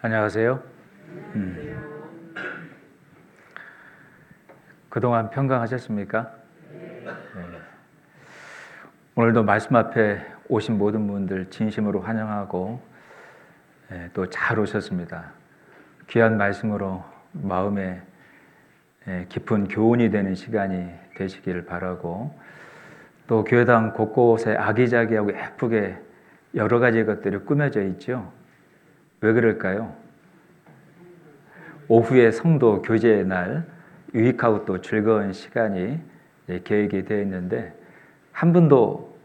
안녕하세요. 그동안 평강하셨습니까? 네. 오늘도 말씀 앞에 오신 모든 분들 진심으로 환영하고 또 잘 오셨습니다. 귀한 말씀으로 마음에 깊은 교훈이 되는 시간이 되시기를 바라고, 또 교회당 곳곳에 아기자기하고 예쁘게 여러 가지 것들이 꾸며져 있죠. 왜 그럴까요? 오후에 성도 교제의 날, 유익하고 또 즐거운 시간이 계획이 되어 있는데, 한 분도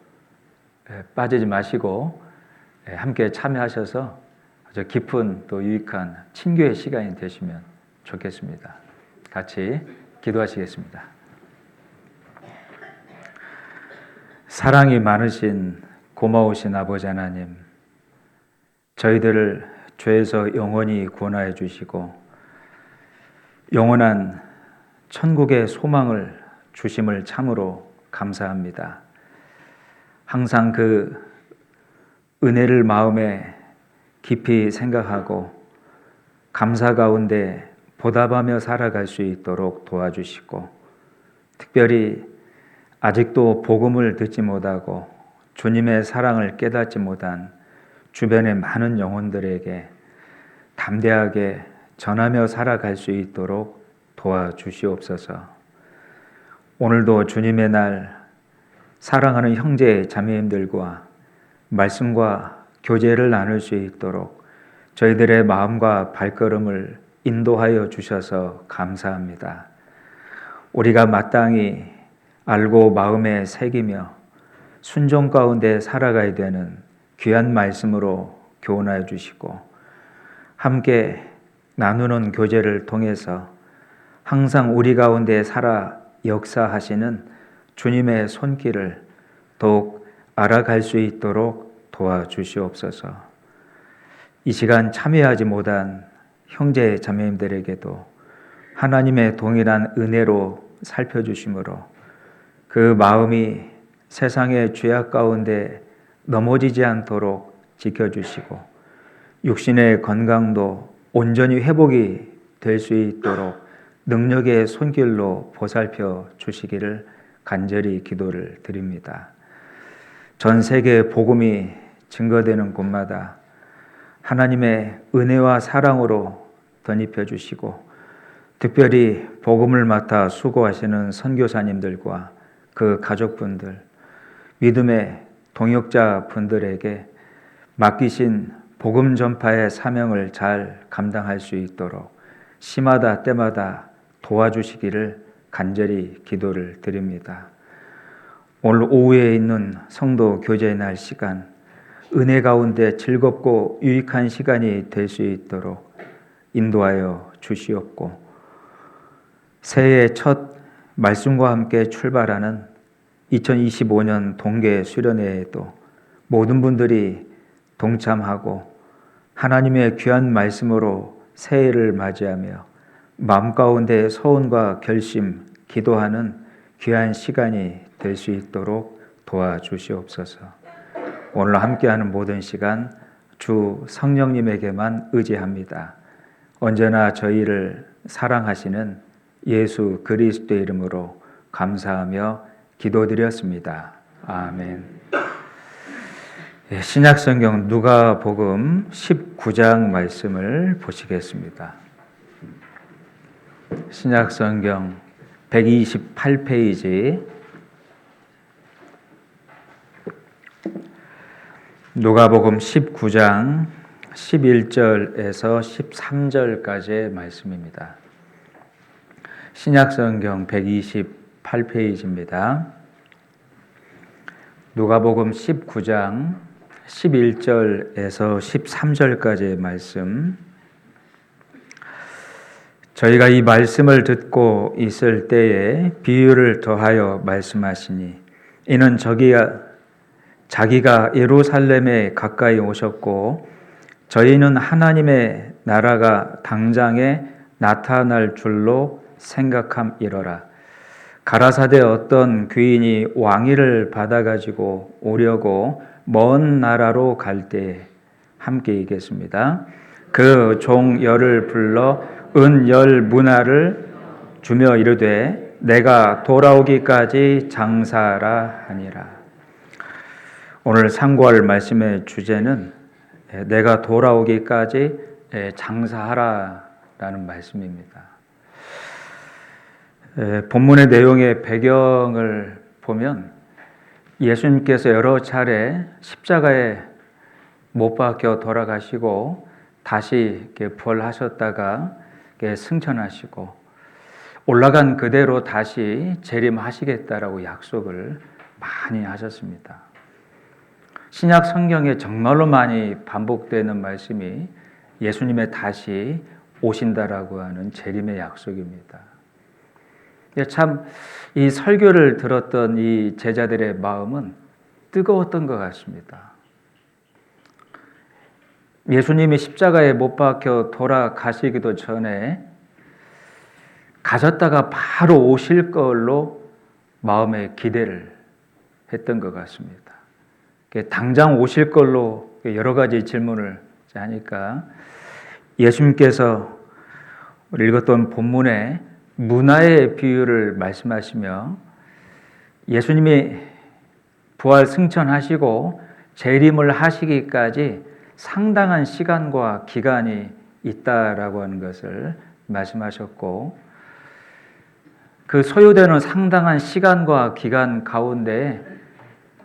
빠지지 마시고 함께 참여하셔서 아주 깊은 또 유익한 친교의 시간이 되시면 좋겠습니다. 같이 기도하시겠습니다. 사랑이 많으신 고마우신 아버지 하나님, 저희들을 죄에서 영원히 구원하여 주시고 영원한 천국의 소망을 주심을 참으로 감사합니다. 항상 그 은혜를 마음에 깊이 생각하고 감사 가운데 보답하며 살아갈 수 있도록 도와주시고, 특별히 아직도 복음을 듣지 못하고 주님의 사랑을 깨닫지 못한 주변의 많은 영혼들에게 담대하게 전하며 살아갈 수 있도록 도와주시옵소서. 오늘도 주님의 날 사랑하는 형제 자매님들과 말씀과 교제를 나눌 수 있도록 저희들의 마음과 발걸음을 인도하여 주셔서 감사합니다. 우리가 마땅히 알고 마음에 새기며 순종 가운데 살아가야 되는 귀한 말씀으로 교훈하여 주시고, 함께 나누는 교제를 통해서 항상 우리 가운데 살아 역사하시는 주님의 손길을 더욱 알아갈 수 있도록 도와주시옵소서. 이 시간 참여하지 못한 형제 자매님들에게도 하나님의 동일한 은혜로 살펴주심으로 그 마음이 세상의 죄악 가운데 넘어지지 않도록 지켜주시고 육신의 건강도 온전히 회복이 될 수 있도록 능력의 손길로 보살펴 주시기를 간절히 기도를 드립니다. 전 세계 복음이 증거되는 곳마다 하나님의 은혜와 사랑으로 덧입혀 주시고, 특별히 복음을 맡아 수고하시는 선교사님들과 그 가족분들, 믿음의 동역자 분들에게 맡기신 복음 전파의 사명을 잘 감당할 수 있도록 시마다 때마다 도와주시기를 간절히 기도를 드립니다. 오늘 오후에 있는 성도 교제의 날 시간, 은혜 가운데 즐겁고 유익한 시간이 될 수 있도록 인도하여 주시옵고, 새해의 첫 말씀과 함께 출발하는 2025년 동계 수련회에도 모든 분들이 동참하고 하나님의 귀한 말씀으로 새해를 맞이하며 마음 가운데 소원과 결심, 기도하는 귀한 시간이 될 수 있도록 도와주시옵소서. 오늘 함께하는 모든 시간 주 성령님에게만 의지합니다. 언제나 저희를 사랑하시는 예수 그리스도의 이름으로 감사하며 기도드렸습니다. 아멘. 신약성경 누가복음 19장 말씀을 보시겠습니다. 신약성경 128페이지, 누가복음 19장 11절에서 13절까지의 말씀입니다. 신약성경 128페이지입니다. 누가복음 19장 11절에서 13절까지의 말씀. 저희가 이 말씀을 듣고 있을 때에 비유를 더하여 말씀하시니, 이는 자기가 예루살렘에 가까이 오셨고 저희는 하나님의 나라가 당장에 나타날 줄로 생각함이러라. 가라사대 어떤 귀인이 왕위를 받아가지고 오려고 먼 나라로 갈 때, 함께 읽겠습니다. 그 종 열을 불러 은 열 문화를 주며 이르되 내가 돌아오기까지 장사하라 하니라. 오늘 상고할 말씀의 주제는 내가 돌아오기까지 장사하라라는 말씀입니다. 본문의 내용의 배경을 보면 예수님께서 여러 차례 십자가에 못 박혀 돌아가시고 다시 부활하셨다가 승천하시고 올라간 그대로 다시 재림하시겠다라고 약속을 많이 하셨습니다. 신약 성경에 정말로 많이 반복되는 말씀이 예수님의 다시 오신다라고 하는 재림의 약속입니다. 참 이 설교를 들었던 이 제자들의 마음은 뜨거웠던 것 같습니다. 예수님이 십자가에 못 박혀 돌아가시기도 전에 가셨다가 바로 오실 걸로 마음에 기대를 했던 것 같습니다. 당장 오실 걸로 여러 가지 질문을 하니까 예수님께서 읽었던 본문에 문화의 비유를 말씀하시며 예수님이 부활 승천하시고 재림을 하시기까지 상당한 시간과 기간이 있다라고 하는 것을 말씀하셨고 그 소요되는 상당한 시간과 기간 가운데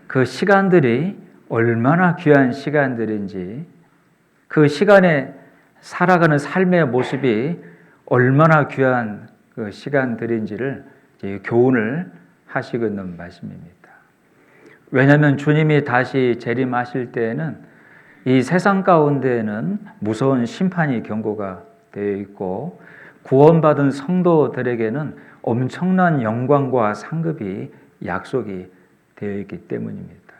그 시간들이 얼마나 귀한 시간들인지 그 시간에 살아가는 삶의 모습이 얼마나 귀한 그 시간들인지를 교훈을 하시고 있는 말씀입니다. 왜냐하면 주님이 다시 재림하실 때에는 이 세상 가운데에는 무서운 심판이 경고가 되어 있고 구원받은 성도들에게는 엄청난 영광과 상급이 약속이 되어 있기 때문입니다.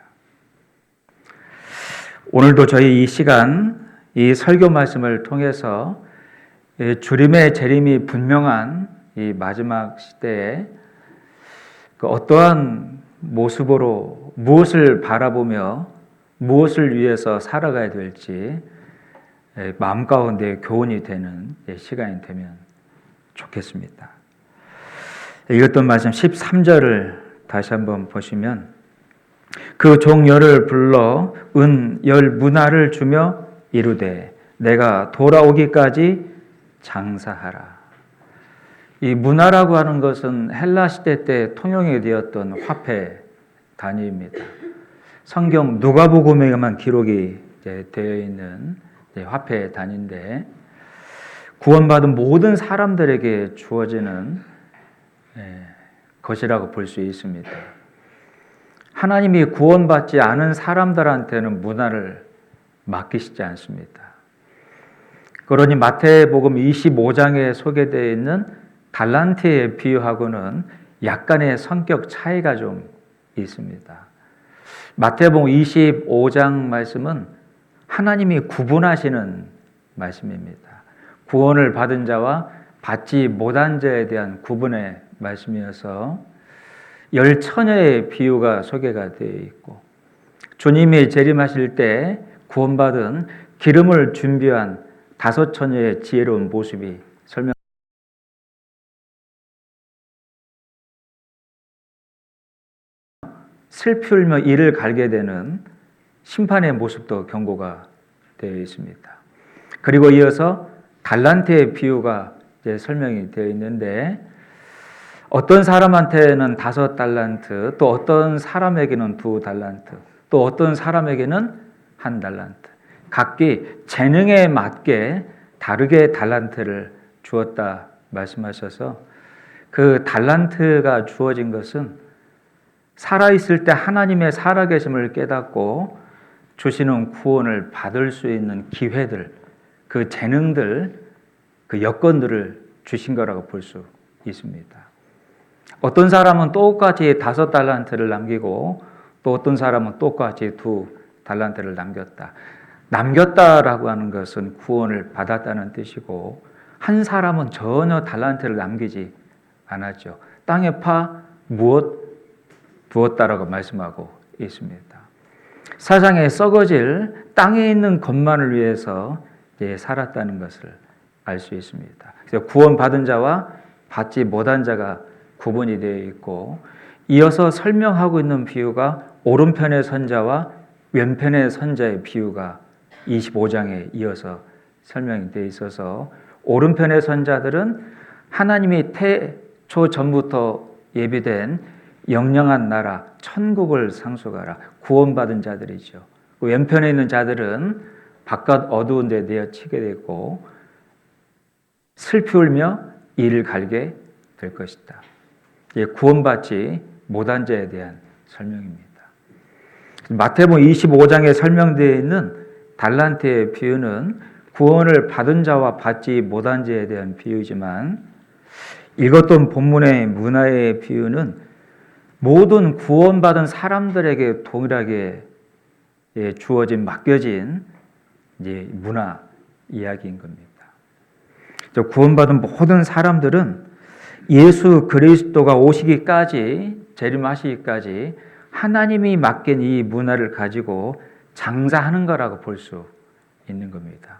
오늘도 저희 이 시간 이 설교 말씀을 통해서 주님의 재림이 분명한 이 마지막 시대에 어떠한 모습으로 무엇을 바라보며 무엇을 위해서 살아가야 될지 마음 가운데 교훈이 되는 시간이 되면 좋겠습니다. 읽었던 말씀 13절을 다시 한번 보시면 그 종 열을 불러 은 열 문화를 주며 이르되 내가 돌아오기까지 장사하라. 이 문화라고 하는 것은 헬라 시대 때 통용이 되었던 화폐 단위입니다. 성경 누가복음에만 기록이 되어 있는 화폐 단위인데 구원받은 모든 사람들에게 주어지는 것이라고 볼 수 있습니다. 하나님이 구원받지 않은 사람들한테는 문화를 맡기시지 않습니다. 그러니 마태복음 25장에 소개되어 있는 달란트에 비유하고는 약간의 성격 차이가 좀 있습니다. 마태복음 25장 말씀은 하나님이 구분하시는 말씀입니다. 구원을 받은 자와 받지 못한 자에 대한 구분의 말씀이어서 열 처녀의 비유가 소개가 되어 있고 주님이 재림하실 때 구원받은 기름을 준비한 5 처녀의 지혜로운 모습이 설명. 슬피 울며 이를 갈게 되는 심판의 모습도 경고가 되어 있습니다. 그리고 이어서 달란트의 비유가 이제 설명이 되어 있는데 어떤 사람한테는 5 달란트, 또 어떤 사람에게는 2 달란트, 또 어떤 사람에게는 1 달란트. 각기 재능에 맞게 다르게 달란트를 주었다 말씀하셔서 그 달란트가 주어진 것은 살아있을 때 하나님의 살아계심을 깨닫고 주시는 구원을 받을 수 있는 기회들, 그 재능들, 그 여건들을 주신 거라고 볼 수 있습니다. 어떤 사람은 똑같이 5 달란트를 남기고 또 어떤 사람은 똑같이 2 달란트를 남겼다. 남겼다라고 하는 것은 구원을 받았다는 뜻이고 한 사람은 전혀 달란트를 남기지 않았죠. 땅에 파 무엇 부었다라고 말씀하고 있습니다. 세상에 썩어질 땅에 있는 것만을 위해서 살았다는 것을 알 수 있습니다. 그래서 구원받은 자와 받지 못한 자가 구분이 되어 있고, 이어서 설명하고 있는 비유가 오른편의 선자와 왼편의 선자의 비유가 25장에 이어서 설명이 되어 있어서, 오른편의 선자들은 하나님이 태초 전부터 예비된 영영한 나라 천국을 상속하라 구원받은 자들이죠. 왼편에 있는 자들은 바깥 어두운 데 내어치게 되고 슬피 울며 이를 갈게 될 것이다. 구원받지 못한 자에 대한 설명입니다. 마태복음 25장에 설명되어 있는 달란트의 비유는 구원을 받은 자와 받지 못한 자에 대한 비유이지만, 읽었던 본문의 문화의 비유는 모든 구원받은 사람들에게 동일하게 주어진, 맡겨진 문화 이야기인 겁니다. 구원받은 모든 사람들은 예수 그리스도가 오시기까지, 재림하시기까지 하나님이 맡긴 이 문화를 가지고 장사하는 거라고 볼 수 있는 겁니다.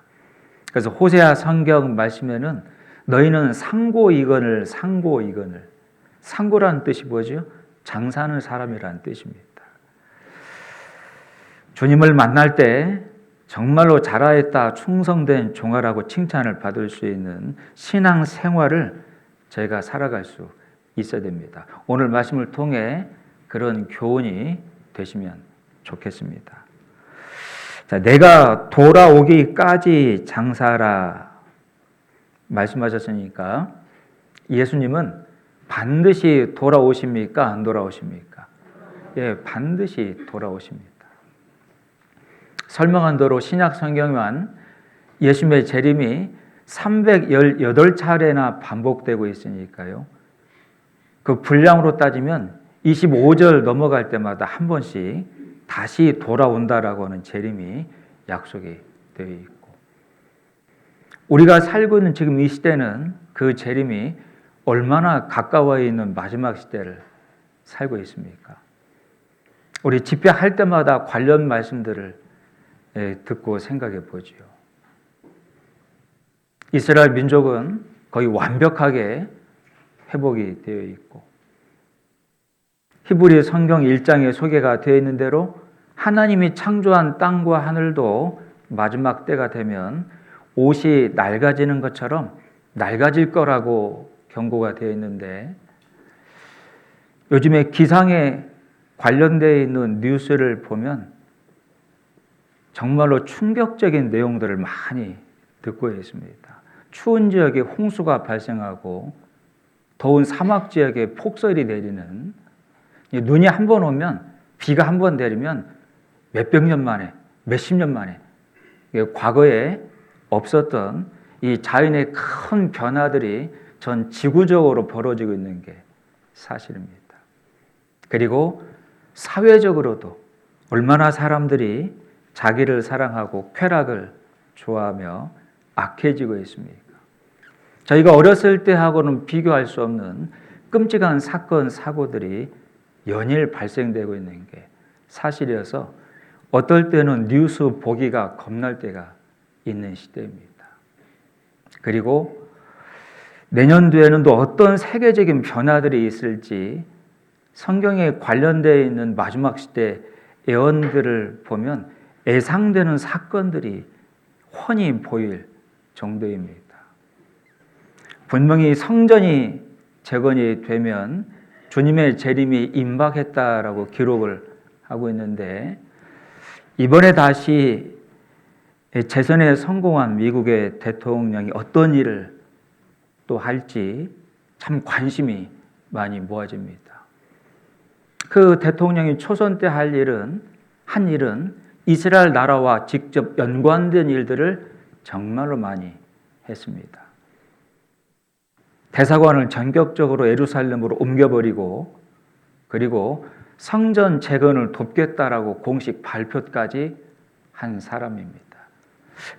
그래서 호세아 성경 말씀에는 너희는 상고이건을, 상고라는 뜻이 뭐죠? 장사하는 사람이라는 뜻입니다. 주님을 만날 때 정말로 잘하였다, 충성된 종아라고 칭찬을 받을 수 있는 신앙 생활을 저희가 살아갈 수 있어야 됩니다. 오늘 말씀을 통해 그런 교훈이 되시면 좋겠습니다. 자, 내가 돌아오기까지 장사하라 말씀하셨으니까 예수님은 반드시 돌아오십니까? 안 돌아오십니까? 반드시 돌아오십니다. 설명한 대로 신약 성경만 예수님의 재림이 318차례나 반복되고 있으니까요. 그 분량으로 따지면 25절 넘어갈 때마다 한 번씩 다시 돌아온다라고 하는 재림이 약속이 되어 있고, 우리가 살고 있는 지금 이 시대는 그 재림이 얼마나 가까워 있는 마지막 시대를 살고 있습니까? 우리 집회할 때마다 관련 말씀들을 듣고 생각해 보지요. 이스라엘 민족은 거의 완벽하게 회복이 되어 있고, 히브리 성경 1장에 소개가 되어 있는 대로 하나님이 창조한 땅과 하늘도 마지막 때가 되면 옷이 낡아지는 것처럼 낡아질 거라고 경고가 되어 있는데, 요즘에 기상에 관련되어 있는 뉴스를 보면 정말로 충격적인 내용들을 많이 듣고 있습니다. 추운 지역에 홍수가 발생하고 더운 사막 지역에 폭설이 내리는, 눈이 한 번 오면, 비가 한 번 내리면 몇백 년 만에, 몇십 년 만에 과거에 없었던 이 자연의 큰 변화들이 전 지구적으로 벌어지고 있는 게 사실입니다. 그리고 사회적으로도 얼마나 사람들이 자기를 사랑하고 쾌락을 좋아하며 악해지고 있습니까? 저희가 어렸을 때하고는 비교할 수 없는 끔찍한 사건, 사고들이 연일 발생되고 있는 게 사실이어서 어떨 때는 뉴스 보기가 겁날 때가 있는 시대입니다. 그리고 내년도에는 또 어떤 세계적인 변화들이 있을지 성경에 관련되어 있는 마지막 시대 예언들을 보면 예상되는 사건들이 훤히 보일 정도입니다. 분명히 성전이 재건이 되면 주님의 재림이 임박했다라고 기록을 하고 있는데, 이번에 다시 재선에 성공한 미국의 대통령이 어떤 일을 또 할지 참 관심이 많이 모아집니다. 그 대통령이 초선 때 한 일은 이스라엘 나라와 직접 연관된 일들을 정말로 많이 했습니다. 대사관을 전격적으로 예루살렘으로 옮겨버리고, 그리고 성전 재건을 돕겠다라고 공식 발표까지 한 사람입니다.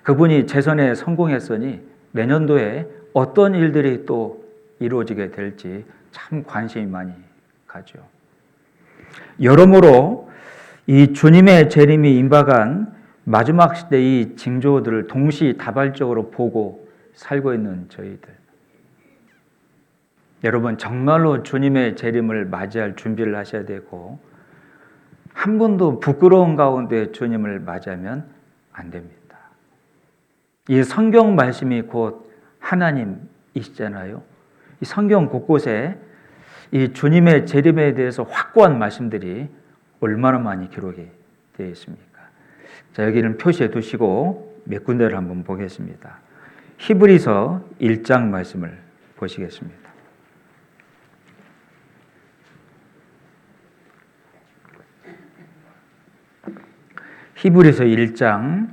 그분이 재선에 성공했으니 내년도에 어떤 일들이 또 이루어지게 될지 참 관심이 많이 가죠. 여러모로 이 주님의 재림이 임박한 마지막 시대의 징조들을 동시다발적으로 보고 살고 있는 저희들. 여러분 정말로 주님의 재림을 맞이할 준비를 하셔야 되고 한 번도 부끄러운 가운데 주님을 맞이하면 안 됩니다. 이 성경 말씀이 곧 하나님이시잖아요. 이 성경 곳곳에 이 주님의 재림에 대해서 확고한 말씀들이 얼마나 많이 기록이 되어 있습니까? 자, 여기는 표시해 두시고 몇 군데를 한번 보겠습니다. 히브리서 1장 말씀을 보시겠습니다. 히브리서 1장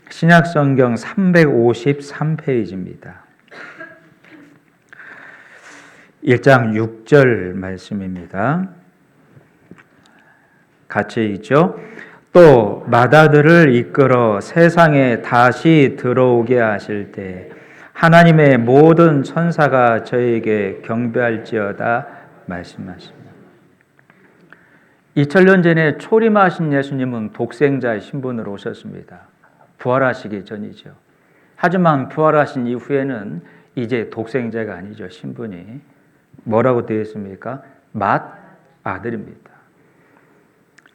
신약성경 353페이지입니다. 1장 6절 말씀입니다. 같이 있죠? 또 맏아들을 이끌어 세상에 다시 들어오게 하실 때 하나님의 모든 천사가 저에게 경배할지어다 말씀하십니다. 2000년 전에 초림하신 예수님은 독생자의 신분으로 오셨습니다. 부활하시기 전이죠. 하지만 부활하신 이후에는 이제 독생자가 아니죠. 신분이 뭐라고 되어 있습니까? 맏아들입니다.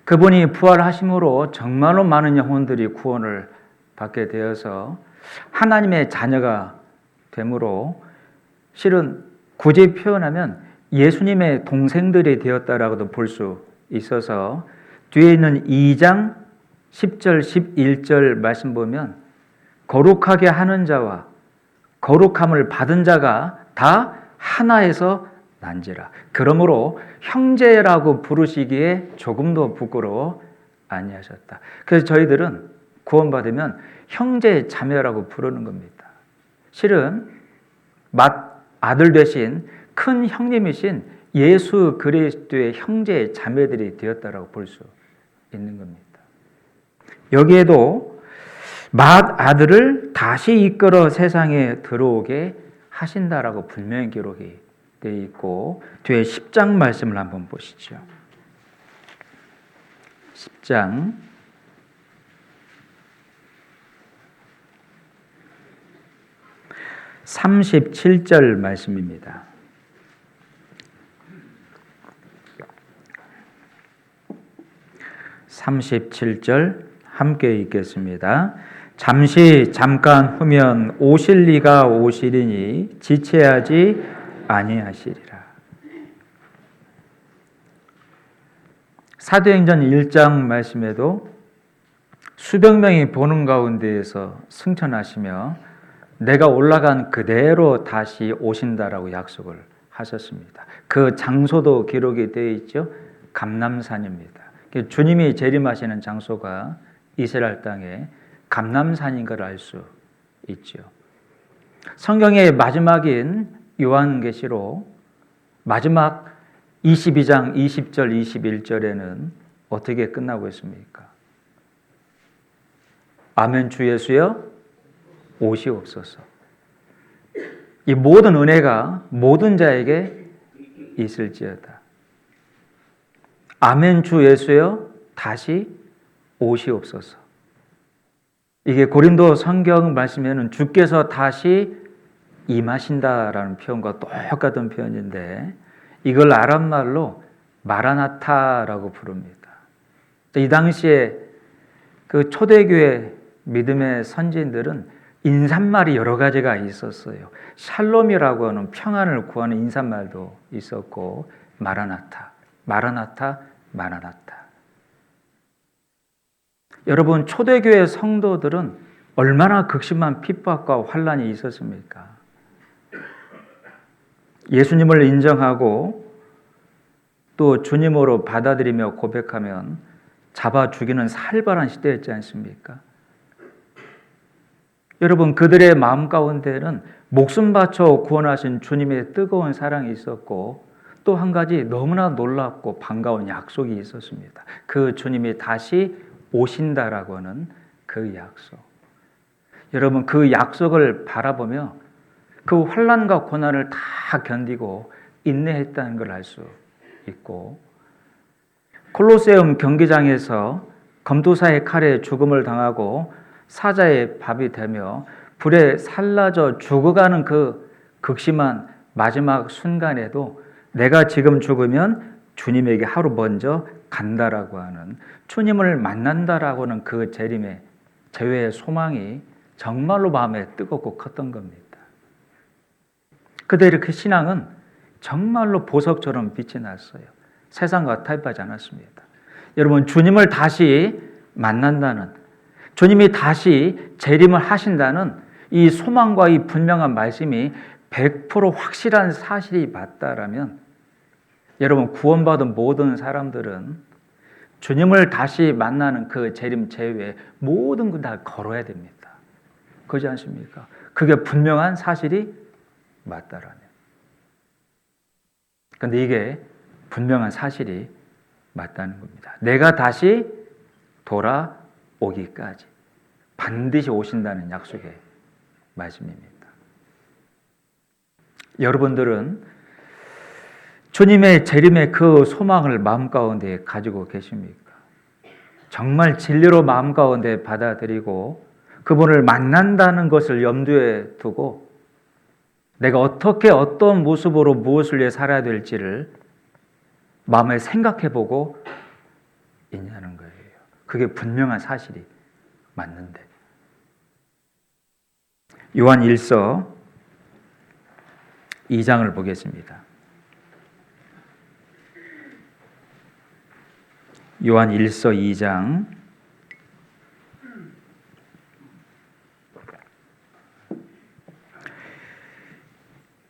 그분이 부활하심으로 정말로 많은 영혼들이 구원을 받게 되어서 하나님의 자녀가 되므로 실은 굳이 표현하면 예수님의 동생들이 되었다라고도 볼 수 있어서 뒤에 있는 2장 10절 11절 말씀 보면 거룩하게 하는 자와 거룩함을 받은 자가 다 하나에서 난지라. 그러므로 형제라고 부르시기에 조금도 부끄러워 아니하셨다. 그래서 저희들은 구원받으면 형제 자매라고 부르는 겁니다. 실은 맏아들 되신 큰 형님이신 예수 그리스도의 형제 자매들이 되었다라고 볼 수 있는 겁니다. 여기에도 맏아들을 다시 이끌어 세상에 들어오게 하신다라고 분명히 기록이 되어 있고 뒤에 10장 말씀을 한번 보시죠. 10장 37절 말씀입니다. 37절 함께 읽겠습니다. 잠깐 후면 오실 이가 오시리니 지체하지 아니하시리라. 사도행전 1장 말씀에도 수백 명이 보는 가운데에서 승천하시며 내가 올라간 그대로 다시 오신다라고 약속을 하셨습니다. 그 장소도 기록이 되어 있죠. 감람산입니다. 주님이 재림하시는 장소가 이스라엘 땅에 감람산인 걸 알 수 있죠. 성경의 마지막인 요한계시록 마지막 22장 20절 21절에는 어떻게 끝나고 있습니까? 아멘 주 예수여 오시옵소서. 이 모든 은혜가 모든 자에게 있을지어다. 아멘 주 예수여 다시 오시옵소서. 이게 고린도 성경 말씀에는 주께서 다시 임하신다라는 표현과 똑같은 표현인데 이걸 아람말로 마라나타라고 부릅니다. 이 당시에 그 초대교회 믿음의 선진들은 인사말이 여러 가지가 있었어요. 샬롬이라고 하는 평안을 구하는 인사말도 있었고 마라나타, 마라나타, 마라나타. 여러분 초대교회 성도들은 얼마나 극심한 핍박과 환난이 있었습니까? 예수님을 인정하고 또 주님으로 받아들이며 고백하면 잡아 죽이는 살벌한 시대였지 않습니까? 여러분 그들의 마음 가운데는 목숨 바쳐 구원하신 주님의 뜨거운 사랑이 있었고 또 한 가지 너무나 놀랍고 반가운 약속이 있었습니다. 그 주님이 다시 오신다라고 하는 그 약속. 여러분 그 약속을 바라보며 그 환난과 고난을 다 견디고 인내했다는 걸 알 수 있고 콜로세움 경기장에서 검도사의 칼에 죽음을 당하고 사자의 밥이 되며 불에 살라져 죽어가는 그 극심한 마지막 순간에도 내가 지금 죽으면 주님에게 하루 먼저 간다라고 하는, 주님을 만난다라고 하는 그 재림의 재회의 소망이 정말로 마음에 뜨겁고 컸던 겁니다. 그들의 그 신앙은 정말로 보석처럼 빛이 났어요. 세상과 타협하지 않았습니다. 여러분, 주님을 다시 만난다는, 주님이 다시 재림을 하신다는 이 소망과 이 분명한 말씀이 100% 확실한 사실이 맞다라면, 여러분, 구원받은 모든 사람들은 주님을 다시 만나는 그 재림 재회에 모든 걸 다 걸어야 됩니다. 그렇지 않습니까? 그게 분명한 사실이 맞다라면. 그런데 이게 분명한 사실이 맞다는 겁니다. 내가 다시 돌아오기까지 반드시 오신다는 약속의 말씀입니다. 여러분들은 주님의 재림의 그 소망을 마음 가운데 가지고 계십니까? 정말 진리로 마음 가운데 받아들이고 그분을 만난다는 것을 염두에 두고 내가 어떻게 어떤 모습으로 무엇을 위해 살아야 될지를 마음에 생각해 보고 있냐는 거예요. 그게 분명한 사실이 맞는데. 요한 1서 2장을 보겠습니다. 요한 1서 2장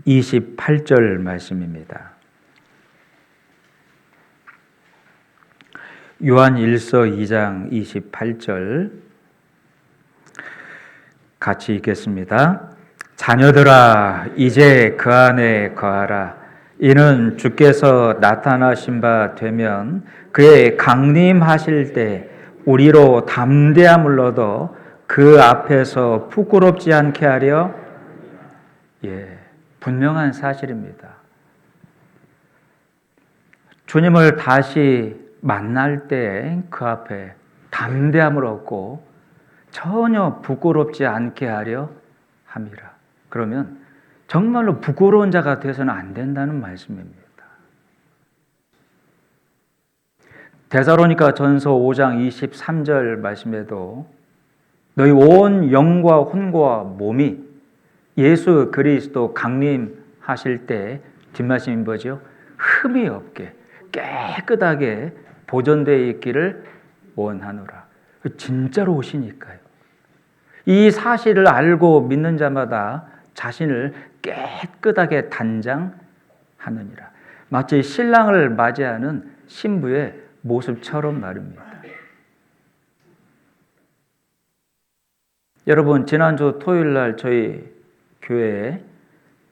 28절 말씀입니다. 요한 1서 2장 28절 같이 읽겠습니다. 자녀들아, 이제 그 안에 거하라. 이는 주께서 나타나신 바 되면 그의 강림하실 때 우리로 담대함을 얻어 그 앞에서 부끄럽지 않게 하려. 분명한 사실입니다. 주님을 다시 만날 때 그 앞에 담대함을 얻고 전혀 부끄럽지 않게 하려 함이라. 그러면 정말로 부끄러운 자가 되어서는 안 된다는 말씀입니다. 데살로니가 전서 5장 23절 말씀에도 너희 온 영과 혼과 몸이 예수 그리스도 강림하실 때 뒷말씀이 뭐죠? 흠이 없게 깨끗하게 보존되어 있기를 원하노라. 진짜로 오시니까요. 이 사실을 알고 믿는 자마다 자신을 깨끗하게 단장하느니라. 마치 신랑을 맞이하는 신부의 모습처럼 말입니다. 여러분, 지난주 토요일 날 저희 교회에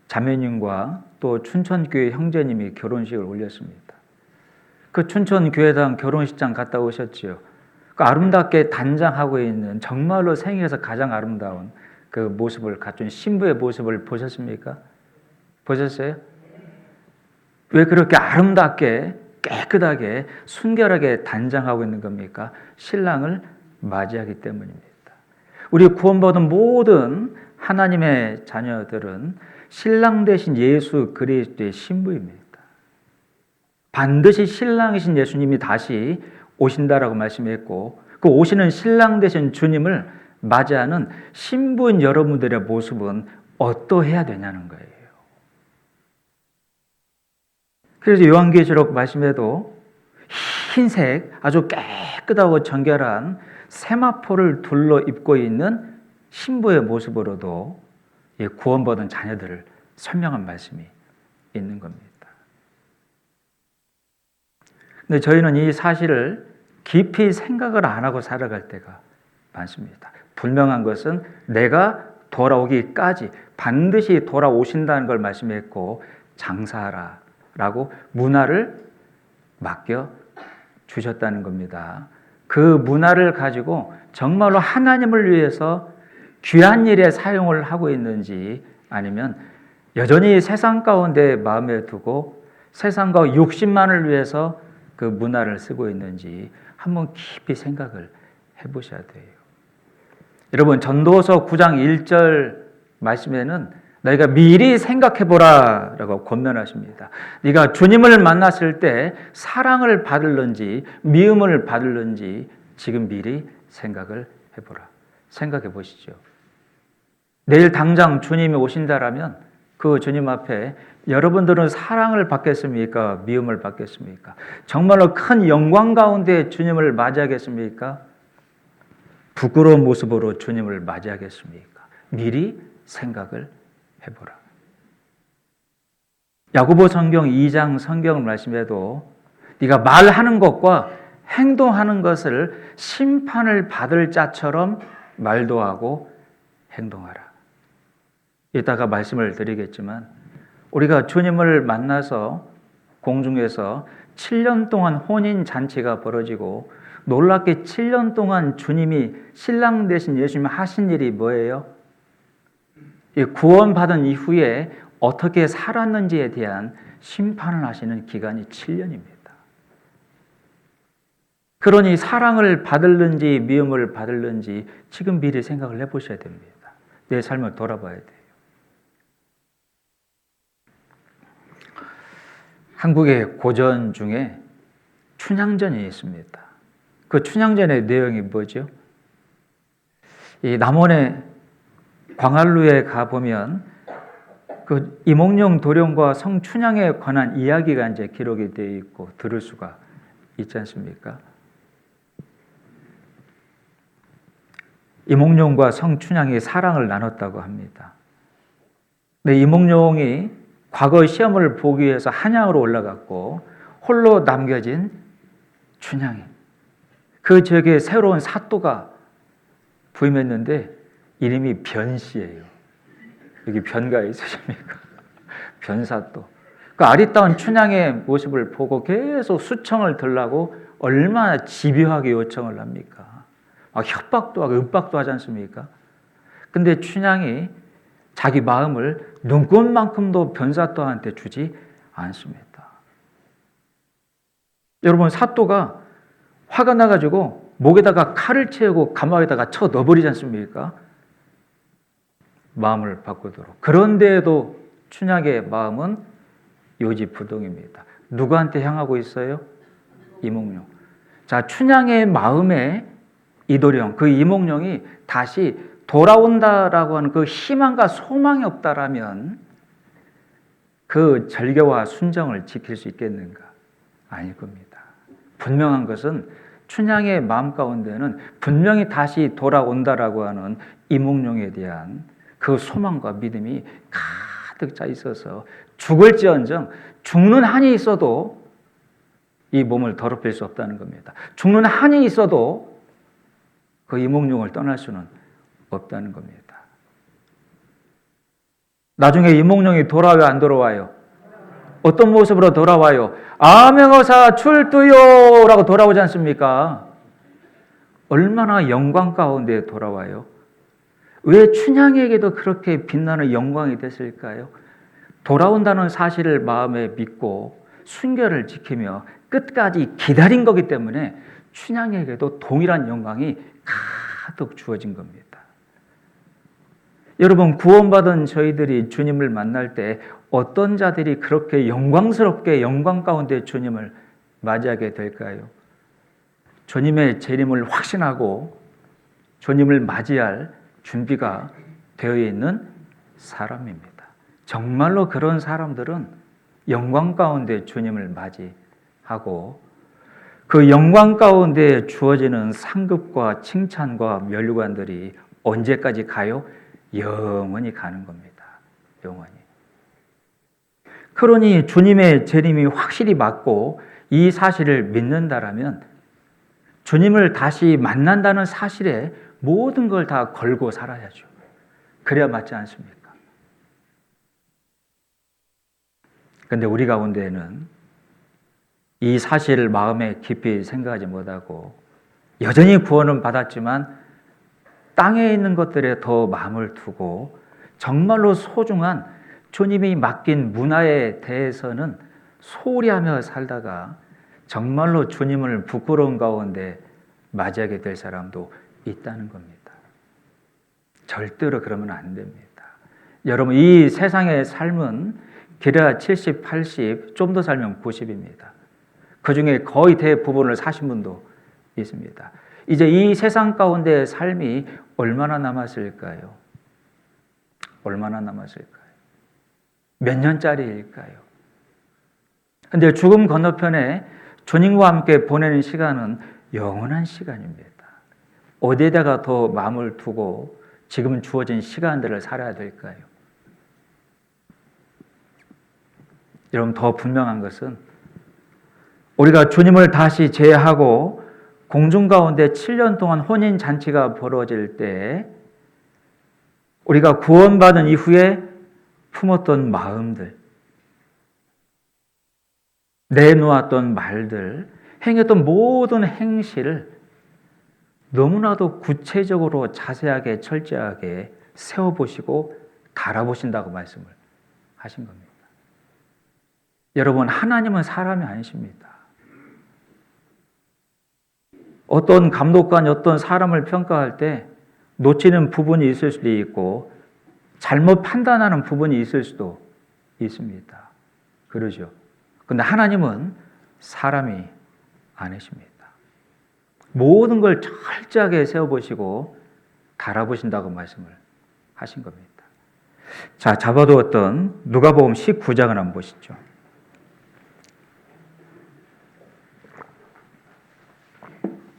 자매님과 또 춘천교회 형제님이 결혼식을 올렸습니다. 그 춘천교회당 결혼식장 갔다 오셨지요. 그 아름답게 단장하고 있는 정말로 생애에서 가장 아름다운 그 모습을 갖춘 신부의 모습을 보셨습니까? 보셨어요? 왜 그렇게 아름답게 깨끗하게 순결하게 단장하고 있는 겁니까? 신랑을 맞이하기 때문입니다. 우리 구원받은 모든 하나님의 자녀들은 신랑 되신 예수 그리스도의 신부입니다. 반드시 신랑이신 예수님이 다시 오신다라고 말씀했고, 그 오시는 신랑 되신 주님을 맞이하는 신부인 여러분들의 모습은 어떠해야 되냐는 거예요. 그래서 요한계시록 말씀에도 흰색 아주 깨끗하고 정결한 세마포를 둘러 입고 있는 신부의 모습으로도 구원받은 자녀들을 설명한 말씀이 있는 겁니다. 근데 저희는 이 사실을 깊이 생각을 안 하고 살아갈 때가 많습니다. 분명한 것은 내가 돌아오기까지 반드시 돌아오신다는 걸 말씀했고, 장사하라 라고 문화를 맡겨 주셨다는 겁니다. 그 문화를 가지고 정말로 하나님을 위해서 귀한 일에 사용을 하고 있는지, 아니면 여전히 세상 가운데 마음에 두고 세상과 욕심만을 위해서 그 문화를 쓰고 있는지 한번 깊이 생각을 해보셔야 돼요. 여러분, 전도서 9장 1절 말씀에는 너희가 미리 생각해보라 라고 권면하십니다. 네가 주님을 만났을 때 사랑을 받을는지 미움을 받을는지 지금 미리 생각을 해보라. 생각해 보시죠. 내일 당장 주님이 오신다라면 그 주님 앞에 여러분들은 사랑을 받겠습니까? 미움을 받겠습니까? 정말로 큰 영광 가운데 주님을 맞이하겠습니까? 부끄러운 모습으로 주님을 맞이하겠습니까? 미리 생각을 해보라. 야고보 성경 2장 성경 말씀에도 네가 말하는 것과 행동하는 것을 심판을 받을 자처럼 말도 하고 행동하라. 이따가 말씀을 드리겠지만 우리가 주님을 만나서 공중에서 7년 동안 혼인 잔치가 벌어지고 놀랍게 7년 동안 주님이 신랑 되신 예수님이 하신 일이 뭐예요? 구원받은 이후에 어떻게 살았는지에 대한 심판을 하시는 기간이 7년입니다. 그러니 사랑을 받을는지 미움을 받을는지 지금 미리 생각을 해보셔야 됩니다. 내 삶을 돌아봐야 돼요. 한국의 고전 중에 춘향전이 있습니다. 그 춘향전의 내용이 뭐죠? 이 남원의 광안루에 가보면 그 이몽룡 도령과 성춘향에 관한 이야기가 이제 기록이 되어 있고 들을 수가 있지 않습니까? 이몽룡과 성춘향이 사랑을 나눴다고 합니다. 근데 이몽룡이 과거 시험을 보기 위해서 한양으로 올라갔고 홀로 남겨진 춘향이 그 지역에 새로운 사또가 부임했는데 이름이 변씨예요. 여기 변가 있으십니까? 변사또. 그 아리따운 춘향의 모습을 보고 계속 수청을 들라고 얼마나 집요하게 요청을 합니까? 막 협박도 하고 윽박도 하지 않습니까? 근데 춘향이 자기 마음을 눈꽃만큼도 변사또한테 주지 않습니다. 여러분, 사또가 화가 나가지고 목에다가 칼을 채우고 감옥에다가 쳐 넣어버리지 않습니까? 마음을 바꾸도록. 그런데도 춘향의 마음은 요지부동입니다. 누구한테 향하고 있어요? 이몽룡. 자, 춘향의 마음에 이도령, 그 이몽룡이 다시 돌아온다라고 하는 그 희망과 소망이 없다라면 그 절개와 순정을 지킬 수 있겠는가? 아닐 겁니다. 분명한 것은 춘향의 마음 가운데는 분명히 다시 돌아온다라고 하는 이몽룡에 대한 그 소망과 믿음이 가득 차 있어서 죽을지언정 죽는 한이 있어도 이 몸을 더럽힐 수 없다는 겁니다. 죽는 한이 있어도 그 이몽룡을 떠날 수는 없다는 겁니다. 나중에 이몽룡이 돌아와요, 안 돌아와요? 어떤 모습으로 돌아와요? 암행어사 출두요! 라고 돌아오지 않습니까? 얼마나 영광 가운데 돌아와요? 왜 춘향에게도 그렇게 빛나는 영광이 됐을까요? 돌아온다는 사실을 마음에 믿고 순결을 지키며 끝까지 기다린 거기 때문에 춘향에게도 동일한 영광이 가득 주어진 겁니다. 여러분, 구원받은 저희들이 주님을 만날 때 어떤 자들이 그렇게 영광스럽게 영광 가운데 주님을 맞이하게 될까요? 주님의 재림을 확신하고 주님을 맞이할 준비가 되어 있는 사람입니다. 정말로 그런 사람들은 영광 가운데 주님을 맞이하고 그 영광 가운데 주어지는 상급과 칭찬과 면류관들이 언제까지 가요? 영원히 가는 겁니다. 영원히. 그러니 주님의 재림이 확실히 맞고 이 사실을 믿는다라면 주님을 다시 만난다는 사실에 모든 걸 다 걸고 살아야죠. 그래야 맞지 않습니까? 그런데 우리 가운데에는 이 사실을 마음에 깊이 생각하지 못하고 여전히 구원은 받았지만 땅에 있는 것들에 더 마음을 두고 정말로 소중한 주님이 맡긴 문화에 대해서는 소홀히 하며 살다가 정말로 주님을 부끄러운 가운데 맞이하게 될 사람도 있다는 겁니다. 절대로 그러면 안 됩니다. 여러분, 이 세상의 삶은 길어야 70, 80, 좀 더 살면 90입니다. 그 중에 거의 대부분을 사신 분도 있습니다. 이제 이 세상 가운데 삶이 얼마나 남았을까요? 얼마나 남았을까요? 몇 년짜리일까요? 근데 죽음 건너편에 주님과 함께 보내는 시간은 영원한 시간입니다. 어디에다가 더 마음을 두고 지금 주어진 시간들을 살아야 될까요? 여러분, 더 분명한 것은 우리가 주님을 다시 제하고 공중 가운데 7년 동안 혼인 잔치가 벌어질 때 우리가 구원받은 이후에 품었던 마음들, 내놓았던 말들, 행했던 모든 행실을 너무나도 구체적으로 자세하게 철저하게 세워보시고 달아보신다고 말씀을 하신 겁니다. 여러분, 하나님은 사람이 아니십니다. 어떤 감독관이 어떤 사람을 평가할 때 놓치는 부분이 있을 수도 있고 잘못 판단하는 부분이 있을 수도 있습니다. 그러죠. 그런데 하나님은 사람이 아니십니다. 모든 걸 철저하게 세워보시고 달아보신다고 말씀을 하신 겁니다. 자, 잡아두었던 누가복음 19장을 한번 보시죠.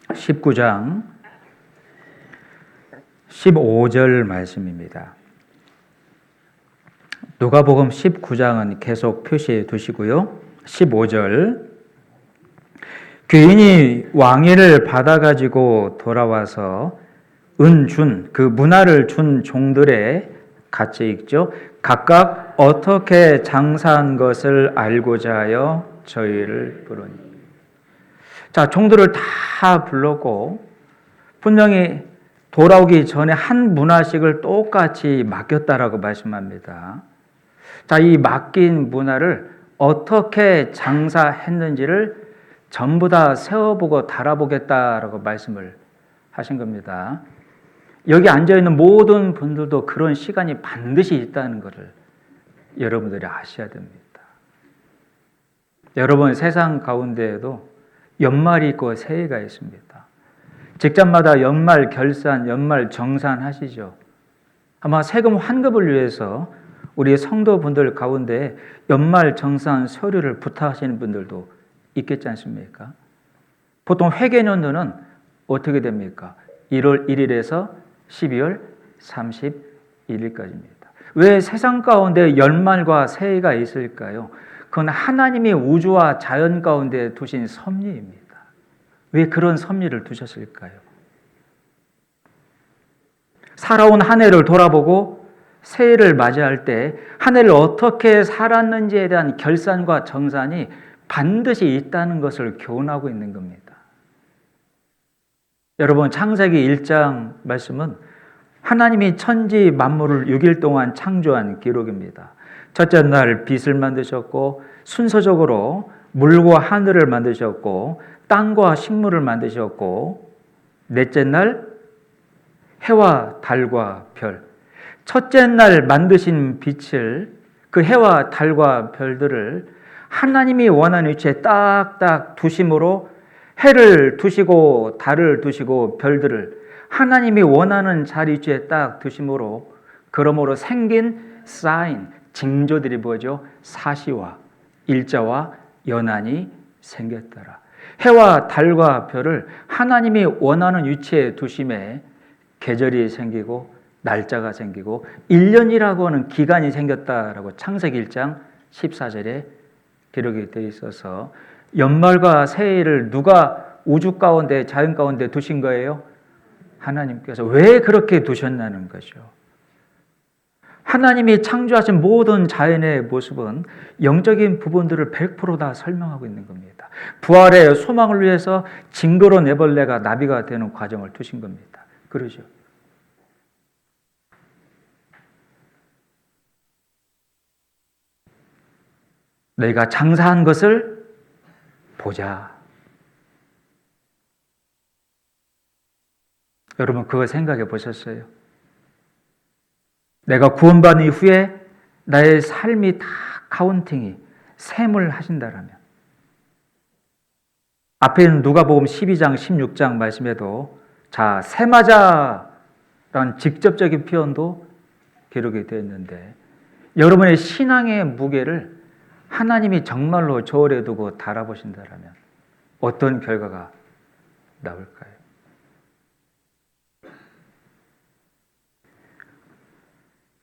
19장 15절 말씀입니다. 누가복음 19장은 계속 표시해 두시고요. 15절 귀인이 왕위를 받아가지고 돌아와서 그 문화를 준 종들의 같이 읽죠. 각각 어떻게 장사한 것을 알고자 하여 저희를 부르니. 자, 종들을 다 불렀고 분명히 돌아오기 전에 한 문화씩을 똑같이 맡겼다라고 말씀합니다. 자, 이 맡긴 문화를 어떻게 장사했는지를 전부 다 세워보고 달아보겠다라고 말씀을 하신 겁니다. 여기 앉아있는 모든 분들도 그런 시간이 반드시 있다는 것을 여러분들이 아셔야 됩니다. 여러분, 세상 가운데에도 연말이 있고 새해가 있습니다. 직장마다 연말 결산, 연말 정산 하시죠. 아마 세금 환급을 위해서 우리 성도분들 가운데 연말 정산 서류를 부탁하시는 분들도 있겠지 않습니까? 보통 회계연도는 어떻게 됩니까? 1월 1일에서 12월 31일까지입니다. 왜 세상 가운데 연말과 새해가 있을까요? 그건 하나님이 우주와 자연 가운데 두신 섭리입니다. 왜 그런 섭리를 두셨을까요? 살아온 한 해를 돌아보고 새해를 맞이할 때 한 해를 어떻게 살았는지에 대한 결산과 정산이 반드시 있다는 것을 교훈하고 있는 겁니다. 여러분, 창세기 1장 말씀은 하나님이 천지 만물을 6일 동안 창조한 기록입니다. 첫째 날 빛을 만드셨고 순서적으로 물과 하늘을 만드셨고 땅과 식물을 만드셨고 넷째 날 해와 달과 별. 첫째 날 만드신 빛을 그 해와 달과 별들을 하나님이 원하는 위치에 딱딱 두심으로 해를 두시고 달을 두시고 별들을 하나님이 원하는 자리 위치에 딱 두심으로 그러므로 생긴 사인, 징조들이 뭐죠? 사시와 일자와 연한이 생겼더라. 해와 달과 별을 하나님이 원하는 위치에 두심에 계절이 생기고 날짜가 생기고 1년이라고 하는 기간이 생겼다라고 창세기 1장 14절에 기록이 되어 있어서 연말과 새해를 누가 우주 가운데 자연 가운데 두신 거예요? 하나님께서. 왜 그렇게 두셨냐는 거죠. 하나님이 창조하신 모든 자연의 모습은 영적인 부분들을 100% 설명하고 있는 겁니다. 부활의 소망을 위해서 징그러운 애벌레가 나비가 되는 과정을 두신 겁니다. 그러죠. 너희가 장사한 것을 보자. 여러분 그거 생각해 보셨어요? 내가 구원받은 이후에 나의 삶이 다 카운팅이 셈을 하신다라면, 앞에 있는 누가복음 12장 16장 말씀에도 자 셈하자라는 직접적인 표현도 기록이 되어 있는데, 여러분의 신앙의 무게를 하나님이 정말로 저울에 두고 달아보신다라면 어떤 결과가 나올까요?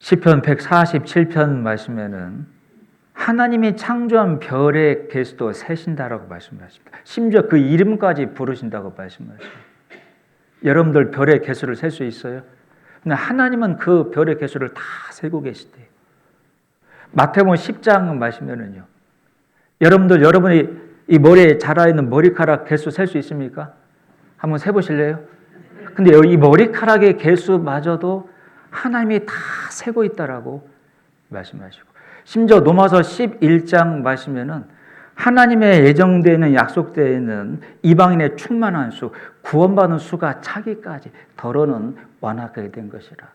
시편 147편 말씀에는 하나님이 창조한 별의 개수도 세신다라고 말씀하십니다. 심지어 그 이름까지 부르신다고 말씀하십니다. 여러분들 별의 개수를 셀 수 있어요? 근데 하나님은 그 별의 개수를 다 세고 계시대요. 마태복음 10장 말씀에는요, 여러분이 이 머리에 자라있는 머리카락 개수 셀 수 있습니까? 한번 세보실래요? 근데 이 머리카락의 개수마저도 하나님이 다 세고 있다라고 말씀하시고, 심지어 로마서 11장 말씀에는 하나님의 예정되는 약속되어 있는 이방인의 충만한 수, 구원받은 수가 차기까지 더러는 완악하게 된 것이라.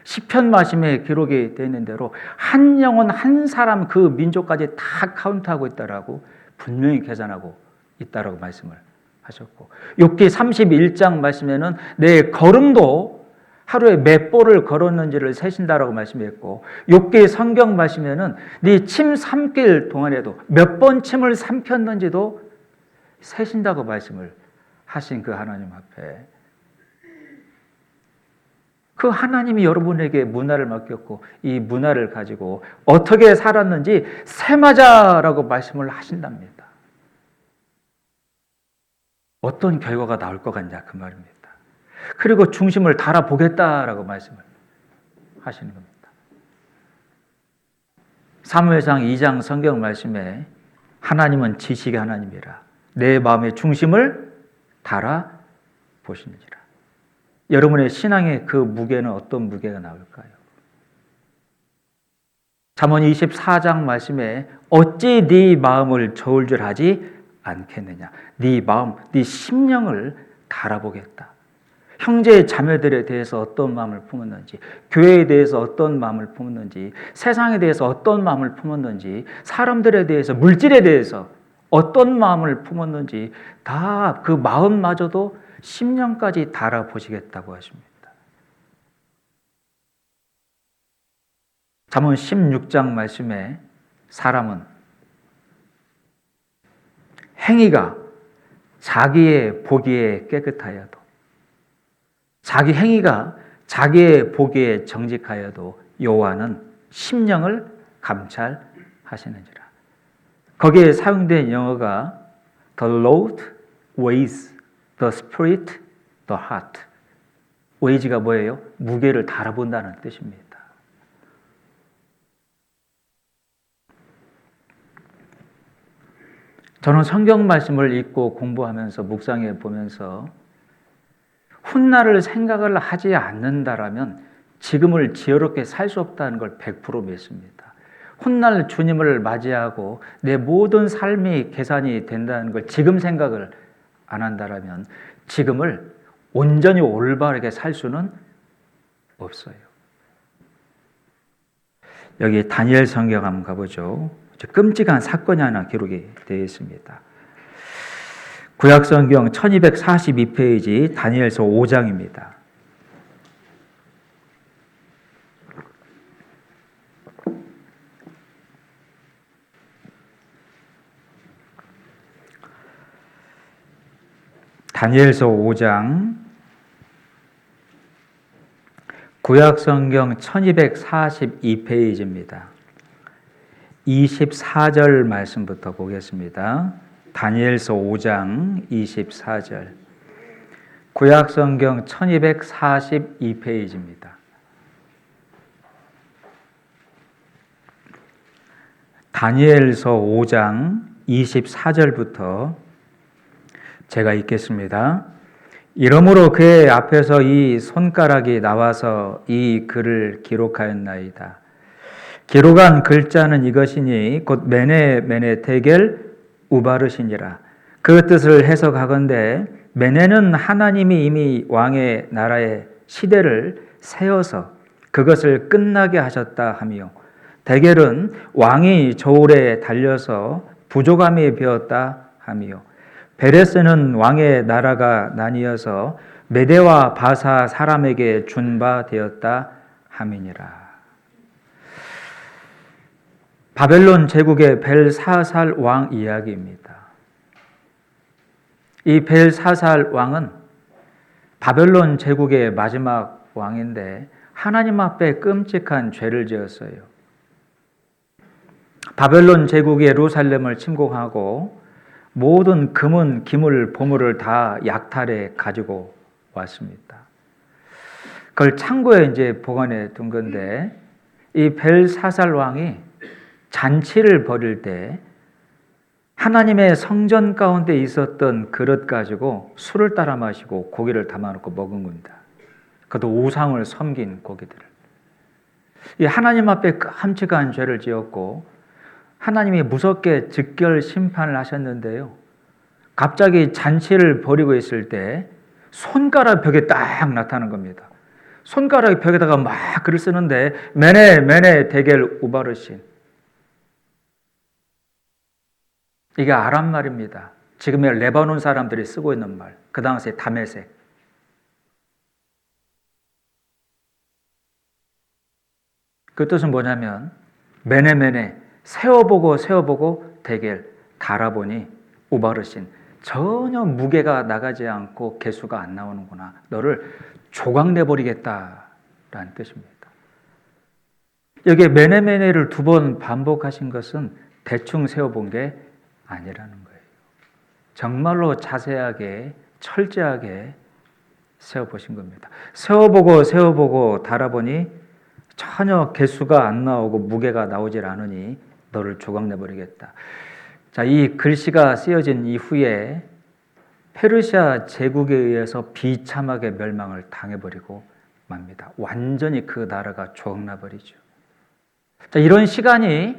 시편 말씀에 기록이 되어 있는 대로 한 영혼 한 사람 그 민족까지 다 카운트하고 있다라고 분명히 계산하고 있다라고 말씀을 하셨고, 욥기 31장 말씀에는 내 걸음도 하루에 몇 볼을 걸었는지를 세신다라고 말씀했고, 욥기 성경 말씀에는 네 침 삼킬 동안에도 몇 번 침을 삼켰는지도 세신다고 말씀을 하신 그 하나님 앞에, 그 하나님이 여러분에게 문화를 맡겼고 이 문화를 가지고 어떻게 살았는지 셈하자라고 말씀을 하신답니다. 어떤 결과가 나올 것 같냐 그 말입니다. 그리고 중심을 달아보겠다라고 말씀을 하시는 겁니다. 사무엘상 2장 성경 말씀에 하나님은 지식의 하나님이라 내 마음의 중심을 달아보시는지라. 여러분의 신앙의 그 무게는 어떤 무게가 나올까요? 잠언 24장 말씀에 어찌 네 마음을 저울질하지 않겠느냐. 네 마음, 네 심령을 달아보겠다. 형제 자매들에 대해서 어떤 마음을 품었는지, 교회에 대해서 어떤 마음을 품었는지, 세상에 대해서 어떤 마음을 품었는지, 사람들에 대해서, 물질에 대해서 어떤 마음을 품었는지 다 그 마음마저도 심령까지 달아보시겠다고 하십니다. 잠언 16장 말씀에 사람은 행위가 자기의 보기에 깨끗하여도, 자기 행위가 자기의 보기에 정직하여도 여호와는 심령을 감찰하시는지라. 거기에 사용된 영어가 The Lord weighs the spirit, the heart. weighs가 뭐예요? 무게를 달아본다는 뜻입니다. 저는 성경 말씀을 읽고 공부하면서 묵상해 보면서 훗날을 생각을 하지 않는다라면 지금을 지혜롭게 살 수 없다는 걸 100% 믿습니다. 훗날 주님을 맞이하고 내 모든 삶이 계산이 된다는 걸 지금 생각을 안 한다라면 지금을 온전히 올바르게 살 수는 없어요. 여기 다니엘 성경 한번 가보죠. 끔찍한 사건이 하나 기록이 되어 있습니다. 구약성경 1242페이지 다니엘서 5장입니다. 다니엘서 5장 구약성경 1242페이지입니다. 24절 말씀부터 보겠습니다. 다니엘서 5장 24절. 구약성경 1242페이지입니다. 다니엘서 5장 24절부터 제가 읽겠습니다. 이러므로 그의 앞에서 이 손가락이 나와서 이 글을 기록하였나이다. 기록한 글자는 이것이니 곧 메네 메네 테겔 우바르시니라. 그 뜻을 해석하건대 메네는 하나님이 이미 왕의 나라의 시대를 세워서 그것을 끝나게 하셨다 하며, 대겔은 왕이 저울에 달려서 부족함이 되었다 하며, 베레스는 왕의 나라가 나뉘어서 메대와 바사 사람에게 준 바 되었다 함이니라. 바벨론 제국의 벨사살 왕 이야기입니다. 이 벨사살 왕은 바벨론 제국의 마지막 왕인데 하나님 앞에 끔찍한 죄를 지었어요. 바벨론 제국이 예루살렘을 침공하고 모든 금은, 기물, 보물을 다 약탈해 가지고 왔습니다. 그걸 창고에 이제 보관해 둔 건데, 이 벨사살 왕이 잔치를 벌일 때 하나님의 성전 가운데 있었던 그릇 가지고 술을 따라 마시고 고기를 담아놓고 먹은 겁니다. 그것도 우상을 섬긴 고기들을. 이 하나님 앞에 끔찍한 죄를 지었고 하나님이 무섭게 즉결 심판을 하셨는데요. 갑자기 잔치를 벌이고 있을 때 손가락 벽에 딱 나타나는 겁니다. 손가락이 벽에다가 막 글을 쓰는데 메네 메네 데겔 우바르신, 이게 아람 말입니다. 지금의 레바논 사람들이 쓰고 있는 말. 그 당시에 다메섹. 그 뜻은 뭐냐면 메네메네, 세어보고 데겔, 달아보니 우바르신, 전혀 무게가 나가지 않고 개수가 안 나오는구나. 너를 조각내버리겠다라는 뜻입니다. 여기에 메네메네를 2번 반복하신 것은 대충 세어본 게 아니라는 거예요. 정말로 자세하게 철저하게 세어보신 겁니다. 세어보고 달아보니 전혀 개수가 안 나오고 무게가 나오질 않으니 너를 조각내버리겠다. 자, 이 글씨가 쓰여진 이후에 페르시아 제국에 의해서 비참하게 멸망을 당해버리고 맙니다. 완전히 그 나라가 조각나버리죠. 자, 이런 시간이,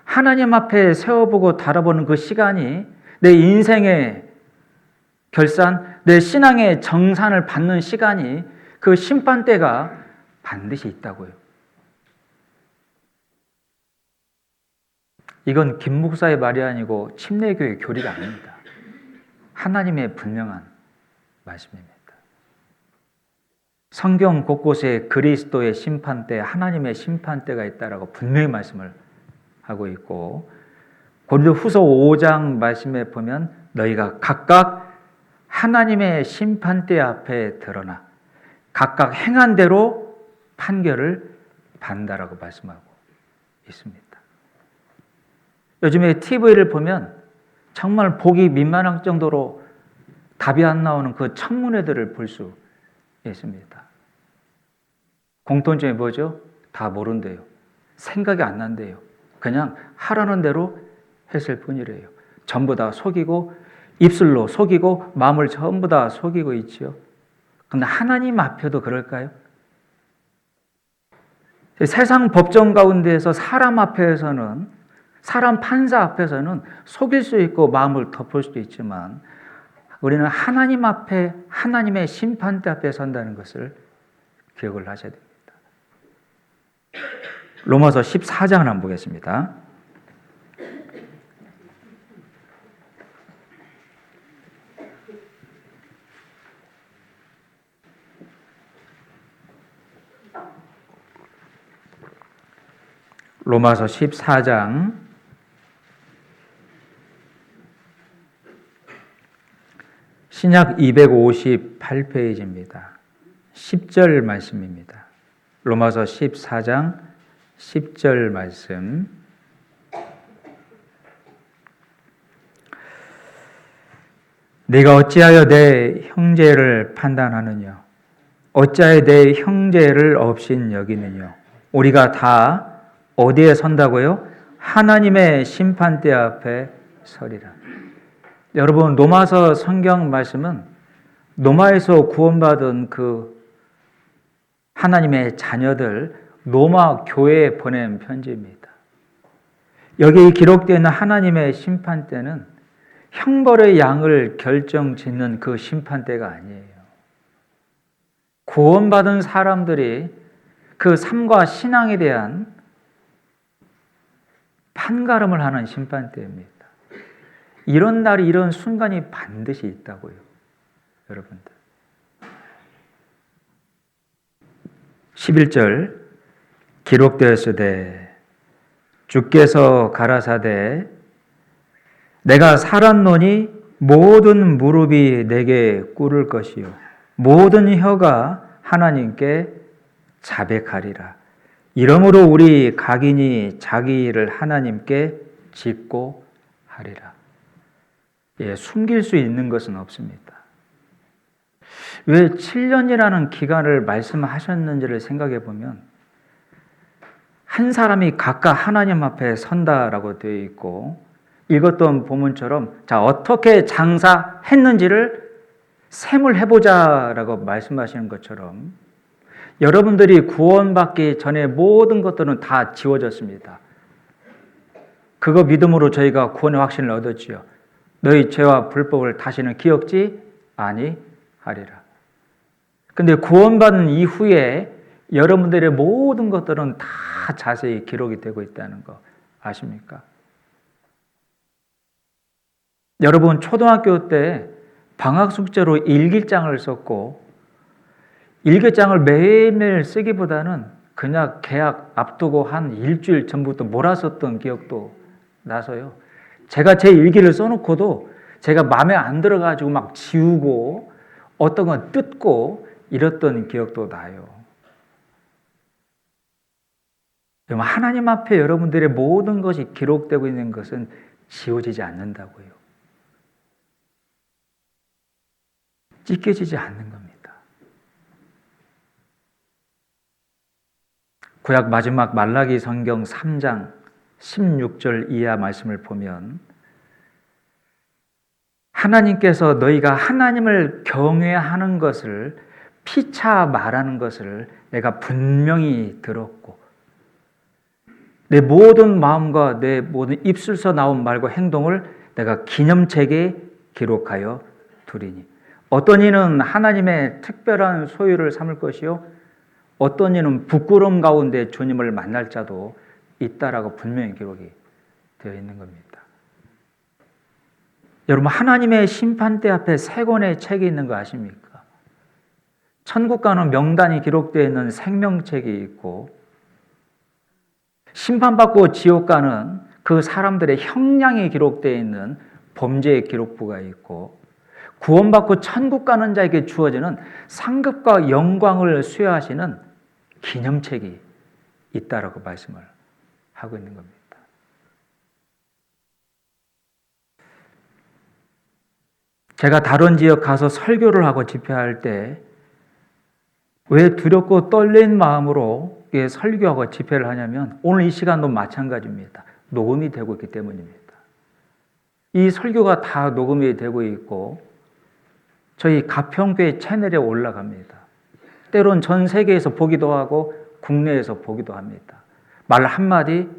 하나님 앞에 세워보고 달아보는 그 시간이 내 인생의 결산, 내 신앙의 정산을 받는 시간이, 그 심판대가 반드시 있다고요. 이건 김 목사의 말이 아니고 침례교의 교리가 아닙니다. 하나님의 분명한 말씀입니다. 성경 곳곳에 그리스도의 심판대, 하나님의 심판대가 있다라고 분명히 말씀을 하고 있고, 고린도후서 5장 말씀에 보면 너희가 각각 하나님의 심판대 앞에 드러나 각각 행한 대로 판결을 받는다라고 말씀하고 있습니다. 요즘에 TV를 보면 정말 보기 민망할 정도로 답이 안 나오는 그 청문회들을 볼 수 있습니다. 공통점이 뭐죠? 다 모른대요. 생각이 안 난대요. 그냥 하라는 대로 했을 뿐이래요. 전부 다 속이고, 입술로 속이고, 마음을 전부 다 속이고 있지요. 그런데 하나님 앞에도 그럴까요? 세상 법정 가운데에서 사람 앞에서는, 사람 판사 앞에서는 속일 수 있고 마음을 덮을 수도 있지만, 우리는 하나님 앞에, 하나님의 심판대 앞에 선다는 것을 기억을 하셔야 됩니다. 로마서 14장을 한번 보겠습니다. 로마서 14장 신약 258페이지입니다. 10절 말씀입니다. 로마서 14장 10절 말씀. 네가 어찌하여 내 형제를 판단하느냐? 어찌하여 내 형제를 업신 여기느냐? 우리가 다 어디에 선다고요? 하나님의 심판대 앞에 서리라. 여러분, 로마서 성경 말씀은 로마에서 구원받은 그 하나님의 자녀들 로마 교회에 보낸 편지입니다. 여기 기록되어 있는 하나님의 심판대는 형벌의 양을 결정짓는 그 심판대가 아니에요. 구원받은 사람들이 그 삶과 신앙에 대한 판가름을 하는 심판대입니다. 이런 날이, 이런 순간이 반드시 있다고요, 여러분들. 11절 기록되었으되 주께서 가라사대 내가 살았노니 모든 무릎이 내게 꿇을 것이요 모든 혀가 하나님께 자백하리라. 이러므로 우리 각인이 자기 일을 하나님께 짓고 하리라. 숨길 수 있는 것은 없습니다. 왜 7년이라는 기간을 말씀하셨는지를 생각해 보면 한 사람이 각각 하나님 앞에 선다라고 되어 있고, 읽었던 본문처럼 자 어떻게 장사했는지를 셈을해보자라고 말씀하시는 것처럼 여러분들이 구원받기 전에 모든 것들은 다 지워졌습니다. 그거 믿음으로 저희가 구원의 확신을 얻었지요. 너희 죄와 불법을 다시는 기억지 아니하리라. 근데 구원받은 이후에 여러분들의 모든 것들은 다 자세히 기록이 되고 있다는 거 아십니까? 여러분 초등학교 때 방학 숙제로 일기장을 썼고 일기장을 매일매일 쓰기보다는 그냥 개학 앞두고 한 일주일 전부터 몰았었던 기억도 나서요. 제가 제 일기를 써놓고도 제가 마음에 안 들어가지고 막 지우고 어떤 건 뜯고 이랬던 기억도 나요. 하나님 앞에 여러분들의 모든 것이 기록되고 있는 것은 지워지지 않는다고요. 찢겨지지 않는 겁니다. 구약 마지막 말라기 성경 3장 16절 이하 말씀을 보면 하나님께서 너희가 하나님을 경외하는 것을 피차 말하는 것을 내가 분명히 들었고 내 모든 마음과 내 모든 입술에서 나온 말과 행동을 내가 기념책에 기록하여 두리니 어떤 이는 하나님의 특별한 소유를 삼을 것이요 어떤 이는 부끄러움 가운데 주님을 만날 자도 있다라고 분명히 기록이 되어 있는 겁니다. 여러분 하나님의 심판대 앞에 세 권의 책이 있는 거 아십니까? 천국 가는 명단이 기록되어 있는 생명책이 있고 심판받고 지옥 가는 그 사람들의 형량이 기록되어 있는 범죄의 기록부가 있고 구원받고 천국 가는 자에게 주어지는 상급과 영광을 수여하시는 기념책이 있다라고 말씀을 하고 있는 겁니다. 제가 다른 지역 가서 설교를 하고 집회할 때 왜 두렵고 떨린 마음으로 설교하고 집회를 하냐면 오늘 이 시간도 마찬가지입니다. 녹음이 되고 있기 때문입니다. 이 설교가 다 녹음이 되고 있고 저희 가평교회 채널에 올라갑니다. 때론 전 세계에서 보기도 하고 국내에서 보기도 합니다. 말 한마디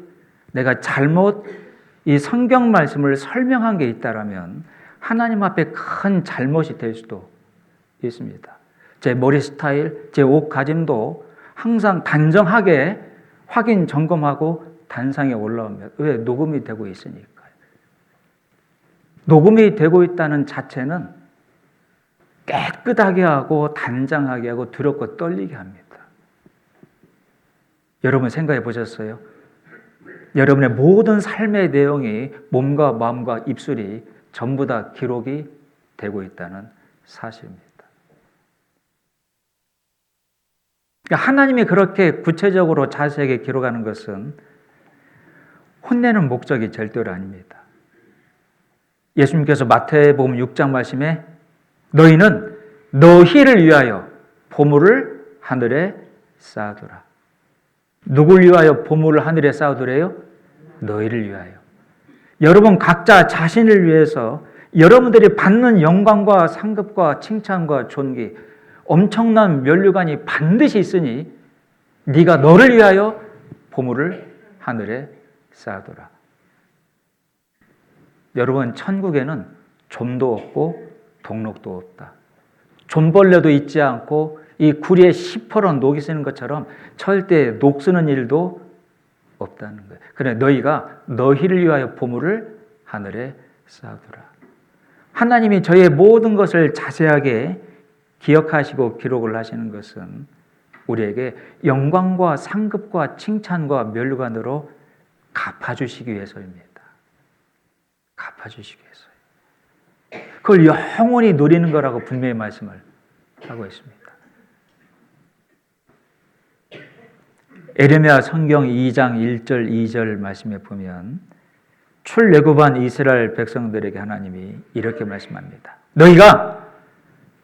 내가 잘못 이 성경 말씀을 설명한 게 있다라면 하나님 앞에 큰 잘못이 될 수도 있습니다. 제 머리 스타일, 제 옷 가짐도 항상 단정하게 확인 점검하고 단상에 올라옵니다. 왜? 녹음이 되고 있으니까요. 녹음이 되고 있다는 자체는 깨끗하게 하고 단정하게 하고 두렵고 떨리게 합니다. 여러분 생각해 보셨어요? 여러분의 모든 삶의 내용이 몸과 마음과 입술이 전부 다 기록이 되고 있다는 사실입니다. 하나님이 그렇게 구체적으로 자세하게 기록하는 것은 혼내는 목적이 절대로 아닙니다. 예수님께서 마태복음 6장 말씀에 너희는 너희를 위하여 보물을 하늘에 쌓아두라. 누굴 위하여 보물을 하늘에 쌓아두래요? 너희를 위하여. 여러분 각자 자신을 위해서 여러분들이 받는 영광과 상급과 칭찬과 존귀 엄청난 면류관이 반드시 있으니 네가 너를 위하여 보물을 하늘에 쌓아두라. 여러분 천국에는 좀도 없고 동록도 없다. 좀벌레도 있지 않고 이 구리에 시퍼런 녹이 쓰는 것처럼 절대 녹 쓰는 일도 없다는 거예요. 그래 너희가 너희를 위하여 보물을 하늘에 쌓아두라. 하나님이 저의 모든 것을 자세하게 기억하시고 기록을 하시는 것은 우리에게 영광과 상급과 칭찬과 멸관으로 갚아주시기 위해서입니다. 갚아주시기 위해서요. 그걸 영원히 누리는 거라고 분명히 말씀을 하고 있습니다. 에레미야 성경 2장 1절 2절 말씀에 보면 출애굽한 이스라엘 백성들에게 하나님이 이렇게 말씀합니다. 너희가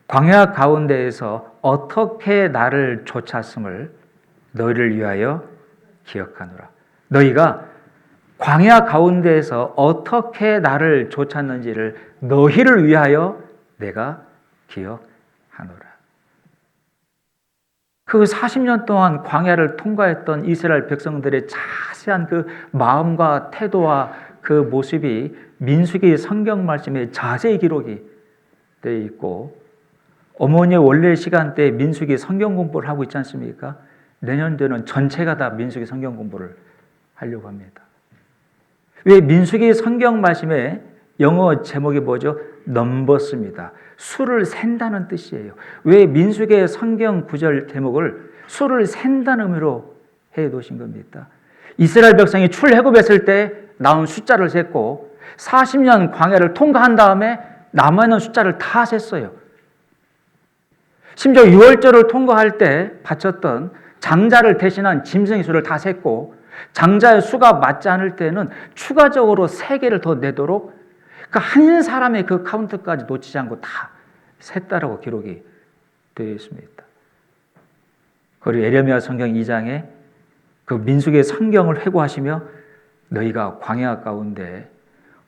광야 가운데에서 어떻게 나를 쫓았음을 너희를 위하여 기억하노라. 너희가 광야 가운데에서 어떻게 나를 쫓았는지를 너희를 위하여 내가 기억하노라. 그 40년 동안 광야를 통과했던 이스라엘 백성들의 자세한 그 마음과 태도와 그 모습이 민수기 성경 말씀에 자세히 기록이 되어 있고, 어머니의 원래 시간대에 민수기 성경 공부를 하고 있지 않습니까? 내년도에는 전체가 다 민수기 성경 공부를 하려고 합니다. 왜 민수기 성경 말씀에 영어 제목이 뭐죠? 넘버스입니다. 수를 센다는 뜻이에요. 왜 민수기의 성경 구절 제목을 수를 센다는 의미로 해 놓으신 겁니다. 이스라엘 백성이 출애굽했을 때 나온 숫자를 셌고 40년 광야를 통과한 다음에 남아있는 숫자를 다 셌어요. 심지어 유월절을 통과할 때 바쳤던 장자를 대신한 짐승의 수를 다 셌고 장자의 수가 맞지 않을 때는 추가적으로 3개를 더 내도록 그 한 사람의 그 카운트까지 놓치지 않고 다 셌다라고 기록이 되어 있습니다. 그리고 에레미야 성경 2장에 그 민수기의 성경을 회고하시며 너희가 광야 가운데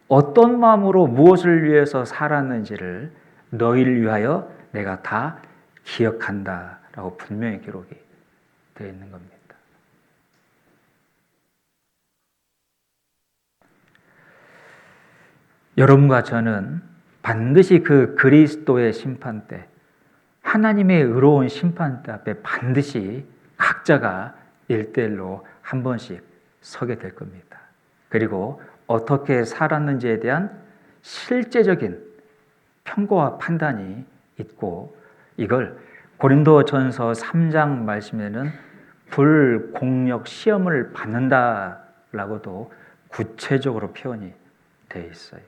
어떤 마음으로 무엇을 위해서 살았는지를 너희를 위하여 내가 다 기억한다라고 분명히 기록이 되어 있는 겁니다. 여러분과 저는 반드시 그 그리스도의 심판대, 하나님의 의로운 심판대 앞에 반드시 각자가 1대1로 한 번씩 서게 될 겁니다. 그리고 어떻게 살았는지에 대한 실제적인 평가와 판단이 있고, 이걸 고린도전서 3장 말씀에는 불공력 시험을 받는다라고도 구체적으로 표현이 되어 있어요.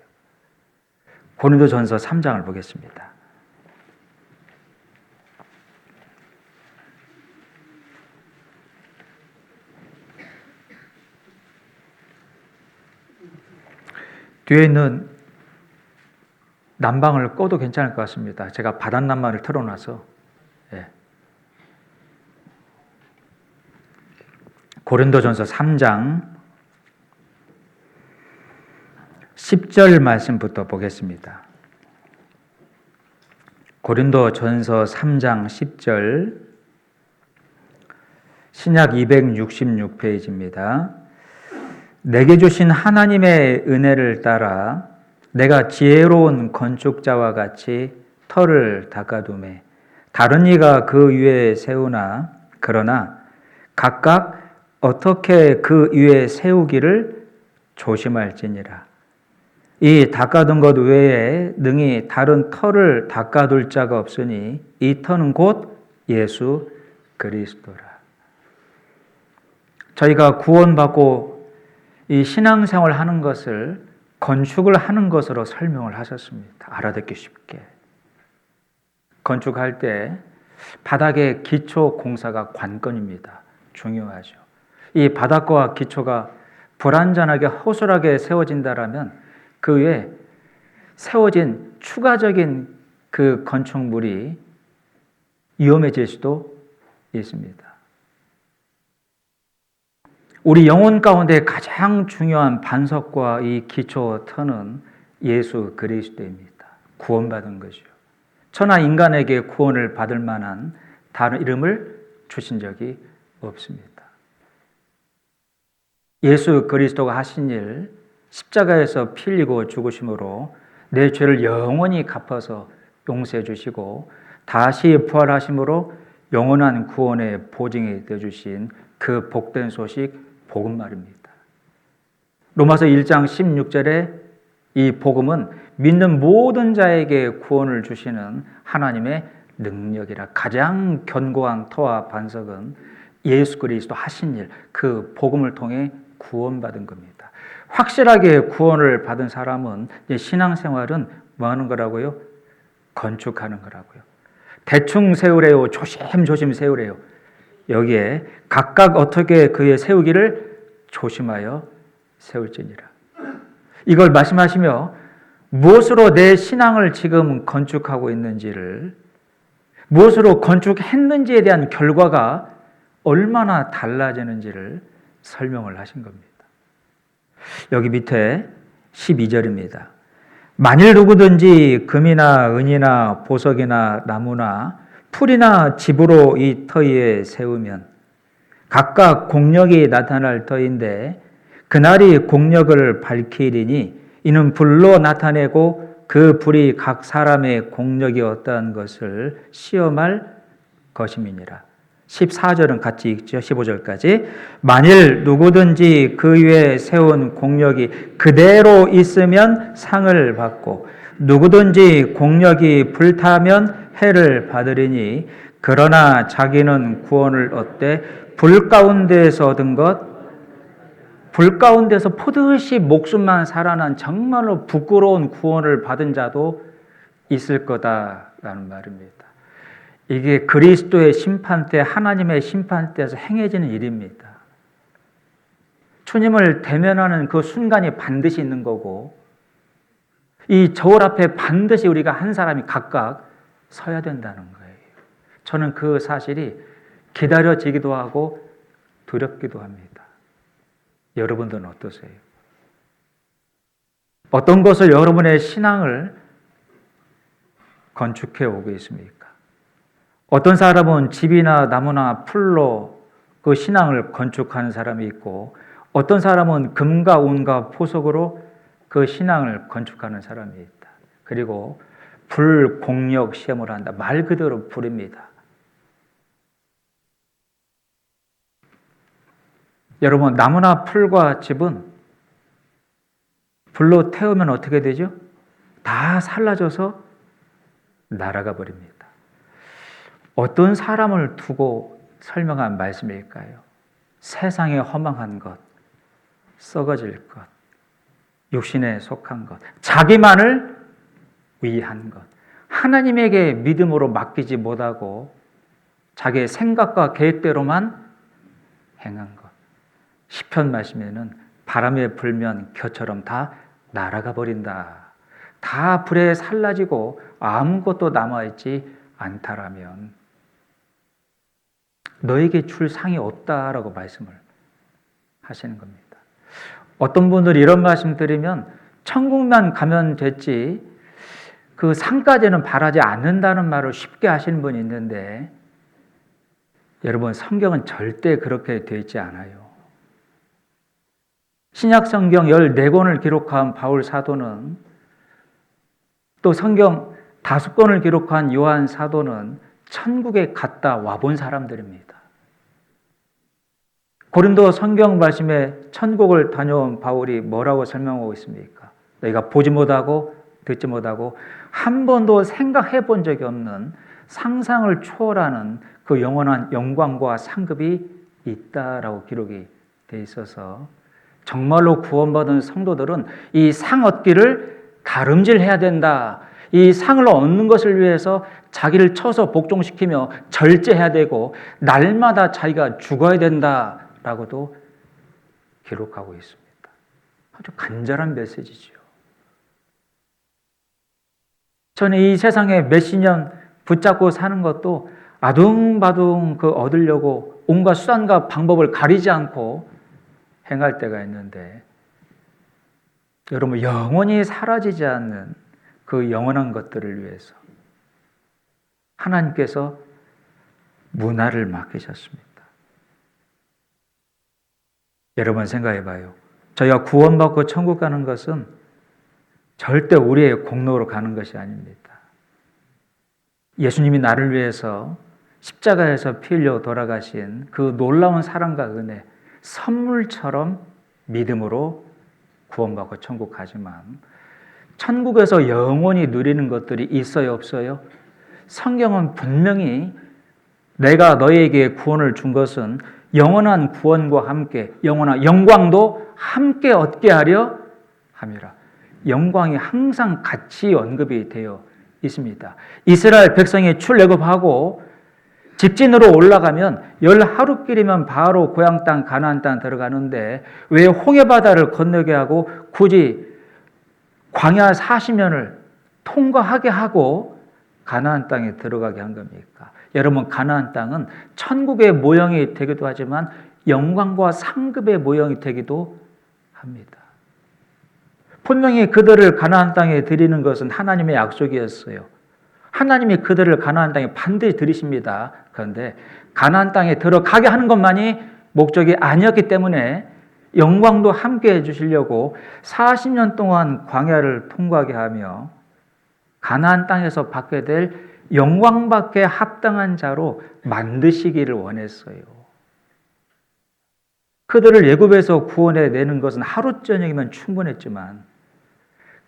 고린도전서 3장을 보겠습니다. 뒤에 있는 난방을 꺼도 괜찮을 것 같습니다. 제가 바닷난방을 틀어놔서. 고린도전서 3장 10절 말씀부터 보겠습니다. 고린도전서 3장 10절, 신약 266페이지입니다. 내게 주신 하나님의 은혜를 따라 내가 지혜로운 건축자와 같이 터를 닦아두매 다른 이가 그 위에 세우나 그러나 각각 어떻게 그 위에 세우기를 조심할지니라. 이 닦아둔 것 외에 능히 다른 터를 닦아둘 자가 없으니 이 터는 곧 예수 그리스도라. 저희가 구원받고 이 신앙생활을 하는 것을 건축을 하는 것으로 설명을 하셨습니다. 알아듣기 쉽게. 건축할 때 바닥의 기초 공사가 관건입니다. 중요하죠. 이 바닥과 기초가 불완전하게 허술하게 세워진다라면 그 위에 세워진 추가적인 그 건축물이 위험해질 수도 있습니다. 우리 영혼 가운데 가장 중요한 반석과 이 기초 터는 예수 그리스도입니다. 구원받은 것이요. 천하 인간에게 구원을 받을 만한 다른 이름을 주신 적이 없습니다. 예수 그리스도가 하신 일, 십자가에서 피 흘리고 죽으심으로 내 죄를 영원히 갚아서 용서해 주시고 다시 부활하심으로 영원한 구원의 보증이 되어주신 그 복된 소식 복음말입니다. 로마서 1장 16절에 이 복음은 믿는 모든 자에게 구원을 주시는 하나님의 능력이라. 가장 견고한 터와 반석은 예수 그리스도 하신 일, 그 복음을 통해 구원받은 겁니다. 확실하게 구원을 받은 사람은 신앙생활은 뭐 하는 거라고요? 건축하는 거라고요. 대충 세우래요, 조심조심 세우래요. 여기에 각각 어떻게 그의 세우기를 조심하여 세울지니라. 이걸 말씀하시며 무엇으로 내 신앙을 지금 건축하고 있는지를, 무엇으로 건축했는지에 대한 결과가 얼마나 달라지는지를 설명을 하신 겁니다. 여기 밑에 12절입니다. 만일 누구든지 금이나 은이나 보석이나 나무나 풀이나 집으로 이 터 위에 세우면 각각 공력이 나타날 터인데 그날이 공력을 밝히리니 이는 불로 나타내고 그 불이 각 사람의 공력이 어떠한 것을 시험할 것임이니라. 14절은 같이 읽죠. 15절까지. 만일 누구든지 그 위에 세운 공력이 그대로 있으면 상을 받고 누구든지 공력이 불타면 해를 받으리니 그러나 자기는 구원을 얻되 불 가운데에서 얻은 것, 불 가운데서 포듯이 목숨만 살아난 정말로 부끄러운 구원을 받은 자도 있을 거다라는 말입니다. 이게 그리스도의 심판대, 하나님의 심판대에서 행해지는 일입니다. 주님을 대면하는 그 순간이 반드시 있는 거고, 이 저울 앞에 반드시 우리가 한 사람이 각각 서야 된다는 거예요. 저는 그 사실이 기다려지기도 하고 두렵기도 합니다. 여러분들은 어떠세요? 어떤 것을 여러분의 신앙을 건축해 오고 있습니까? 어떤 사람은 집이나 나무나 풀로 그 신앙을 건축하는 사람이 있고, 어떤 사람은 금과 은과 보석으로 그 신앙을 건축하는 사람이 있다. 그리고 불, 공력 시험을 한다. 말 그대로 불입니다. 여러분, 나무나 풀과 집은 불로 태우면 어떻게 되죠? 다 살라져서 날아가 버립니다. 어떤 사람을 두고 설명한 말씀일까요? 세상에 허망한 것, 썩어질 것, 육신에 속한 것, 자기만을 위한 것, 하나님에게 믿음으로 맡기지 못하고 자기의 생각과 계획대로만 행한 것. 시편 말씀에는 바람에 불면 겨처럼 다 날아가 버린다. 다 불에 살라지고 아무것도 남아있지 않다라면 너에게 줄 상이 없다라고 말씀을 하시는 겁니다. 어떤 분들이 이런 말씀 드리면 천국만 가면 됐지 그 상까지는 바라지 않는다는 말을 쉽게 하시는 분이 있는데, 여러분, 성경은 절대 그렇게 되어 있지 않아요. 신약 성경 14권을 기록한 바울 사도는, 또 성경 5권을 기록한 요한 사도는 천국에 갔다 와본 사람들입니다. 고린도 성경 말씀에 천국을 다녀온 바울이 뭐라고 설명하고 있습니까? 너희가 보지 못하고 듣지 못하고 한 번도 생각해 본 적이 없는 상상을 초월하는 그 영원한 영광과 상급이 있다라고 기록이 돼 있어서, 정말로 구원받은 성도들은 이 상 얻기를 다름질해야 된다. 이 상을 얻는 것을 위해서 자기를 쳐서 복종시키며 절제해야 되고 날마다 자기가 죽어야 된다라고도 기록하고 있습니다. 아주 간절한 메시지죠. 저는 이 세상에 몇십 년 붙잡고 사는 것도 아둥바둥 그 얻으려고 온갖 수단과 방법을 가리지 않고 행할 때가 있는데, 여러분, 영원히 사라지지 않는 그 영원한 것들을 위해서 하나님께서 문화를 맡기셨습니다. 여러분 생각해 봐요. 저희가 구원받고 천국 가는 것은 절대 우리의 공로로 가는 것이 아닙니다. 예수님이 나를 위해서 십자가에서 피 흘려 돌아가신 그 놀라운 사랑과 은혜, 선물처럼 믿음으로 구원받고 천국 가지만 천국에서 영원히 누리는 것들이 있어요, 없어요? 성경은 분명히 내가 너에게 구원을 준 것은 영원한 구원과 함께 영원한 영광도 함께 얻게 하려 함이라. 영광이 항상 같이 언급이 되어 있습니다. 이스라엘 백성이 출애굽하고 직진으로 올라가면 10하루길이면 바로 고향 땅 가나안 땅 들어가는데 왜 홍해바다를 건너게 하고 굳이 광야 40년을 통과하게 하고 가나안 땅에 들어가게 한 겁니까? 여러분, 가나안 땅은 천국의 모형이 되기도 하지만 영광과 상급의 모형이 되기도 합니다. 분명히 그들을 가나안 땅에 들이는 것은 하나님의 약속이었어요. 하나님이 그들을 가나안 땅에 반드시 들이십니다. 그런데 가나안 땅에 들어가게 하는 것만이 목적이 아니었기 때문에 영광도 함께 해주시려고 40년 동안 광야를 통과하게 하며 가나안 땅에서 받게 될 영광받게 합당한 자로 만드시기를 원했어요. 그들을 애굽에서 구원해내는 것은 하루 저녁이면 충분했지만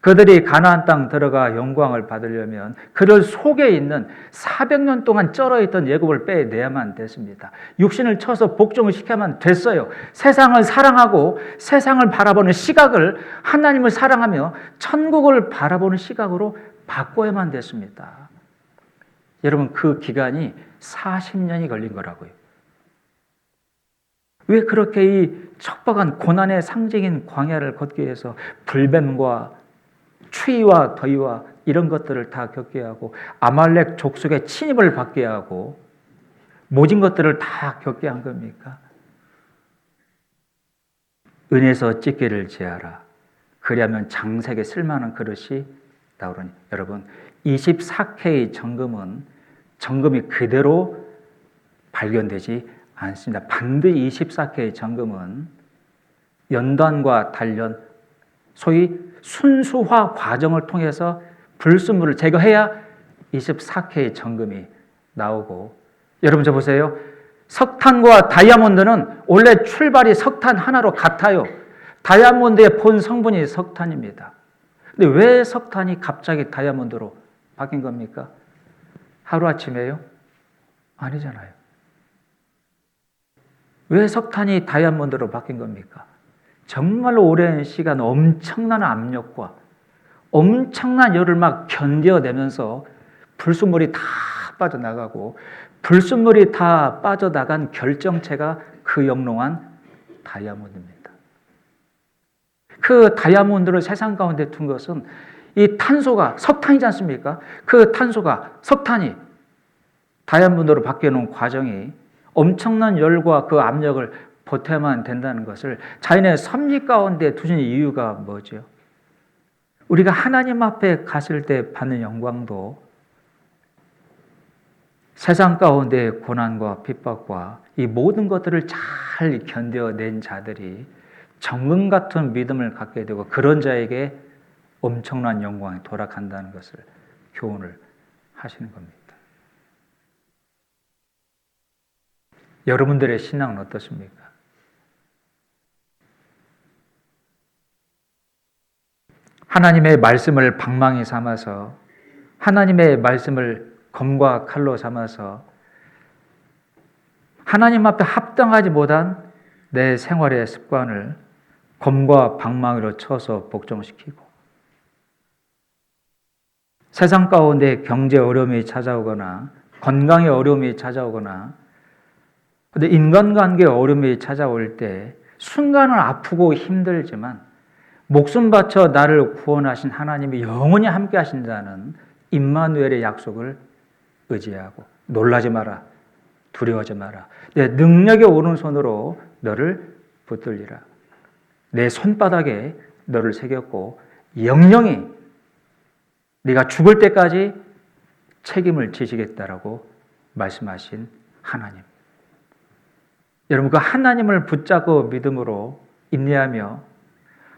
그들이 가나안 땅 들어가 영광을 받으려면 그들 속에 있는 400년 동안 쩔어있던 애굽을 빼내야만 됐습니다. 육신을 쳐서 복종을 시켜야만 됐어요. 세상을 사랑하고 세상을 바라보는 시각을 하나님을 사랑하며 천국을 바라보는 시각으로 바꿔야만 됐습니다. 여러분, 그 기간이 40년이 걸린 거라고요. 왜 그렇게 이 척박한 고난의 상징인 광야를 걷기 위해서 불뱀과 추위와 더위와 이런 것들을 다 겪게 하고 아말렉 족속의 침입을 받게 하고 모진 것들을 다 겪게 한 겁니까? 은에서 찢기를 제하라. 그리하면 장색에 쓸만한 그릇이 나오려니. 여러분, 24K 정금이 그대로 발견되지 않습니다. 반드시 24K 정금은 연단과 단련, 소위 순수화 과정을 통해서 불순물을 제거해야 24K 정금이 나오고, 여러분 저 보세요. 석탄과 다이아몬드는 원래 출발이 석탄 하나로 같아요. 다이아몬드의 본 성분이 석탄입니다. 근데 왜 석탄이 갑자기 다이아몬드로 바뀐 겁니까? 하루아침에요? 아니잖아요. 왜 석탄이 다이아몬드로 바뀐 겁니까? 정말로 오랜 시간 엄청난 압력과 엄청난 열을 막 견뎌내면서 불순물이 다 빠져나가고 불순물이 다 빠져나간 결정체가 그 영롱한 다이아몬드입니다. 그 다이아몬드를 세상 가운데 둔 것은 이 탄소가 석탄이지 않습니까? 그 탄소가 석탄이 다이아몬드로 바뀌어놓은 과정이 엄청난 열과 그 압력을 버텨야만 된다는 것을 자연의 섭리 가운데 두신 이유가 뭐죠? 우리가 하나님 앞에 갔을 때 받는 영광도 세상 가운데 고난과 핍박과 이 모든 것들을 잘 견뎌낸 자들이 정금 같은 믿음을 갖게 되고 그런 자에게 엄청난 영광이 돌아간다는 것을 교훈을 하시는 겁니다. 여러분들의 신앙은 어떻습니까? 하나님의 말씀을 방망이 삼아서 하나님의 말씀을 검과 칼로 삼아서 하나님 앞에 합당하지 못한 내 생활의 습관을 검과 방망이로 쳐서 복종시키고 세상 가운데 경제 어려움이 찾아오거나 건강의 어려움이 찾아오거나 근데 인간관계의 어려움이 찾아올 때 순간은 아프고 힘들지만 목숨 바쳐 나를 구원하신 하나님이 영원히 함께 하신다는 임마누엘의 약속을 의지하고 놀라지 마라, 두려워하지 마라. 내 능력의 오른손으로 너를 붙들리라. 내 손바닥에 너를 새겼고 영영이 네가 죽을 때까지 책임을 지시겠다라고 말씀하신 하나님. 여러분, 그 하나님을 붙잡고 믿음으로 인내하며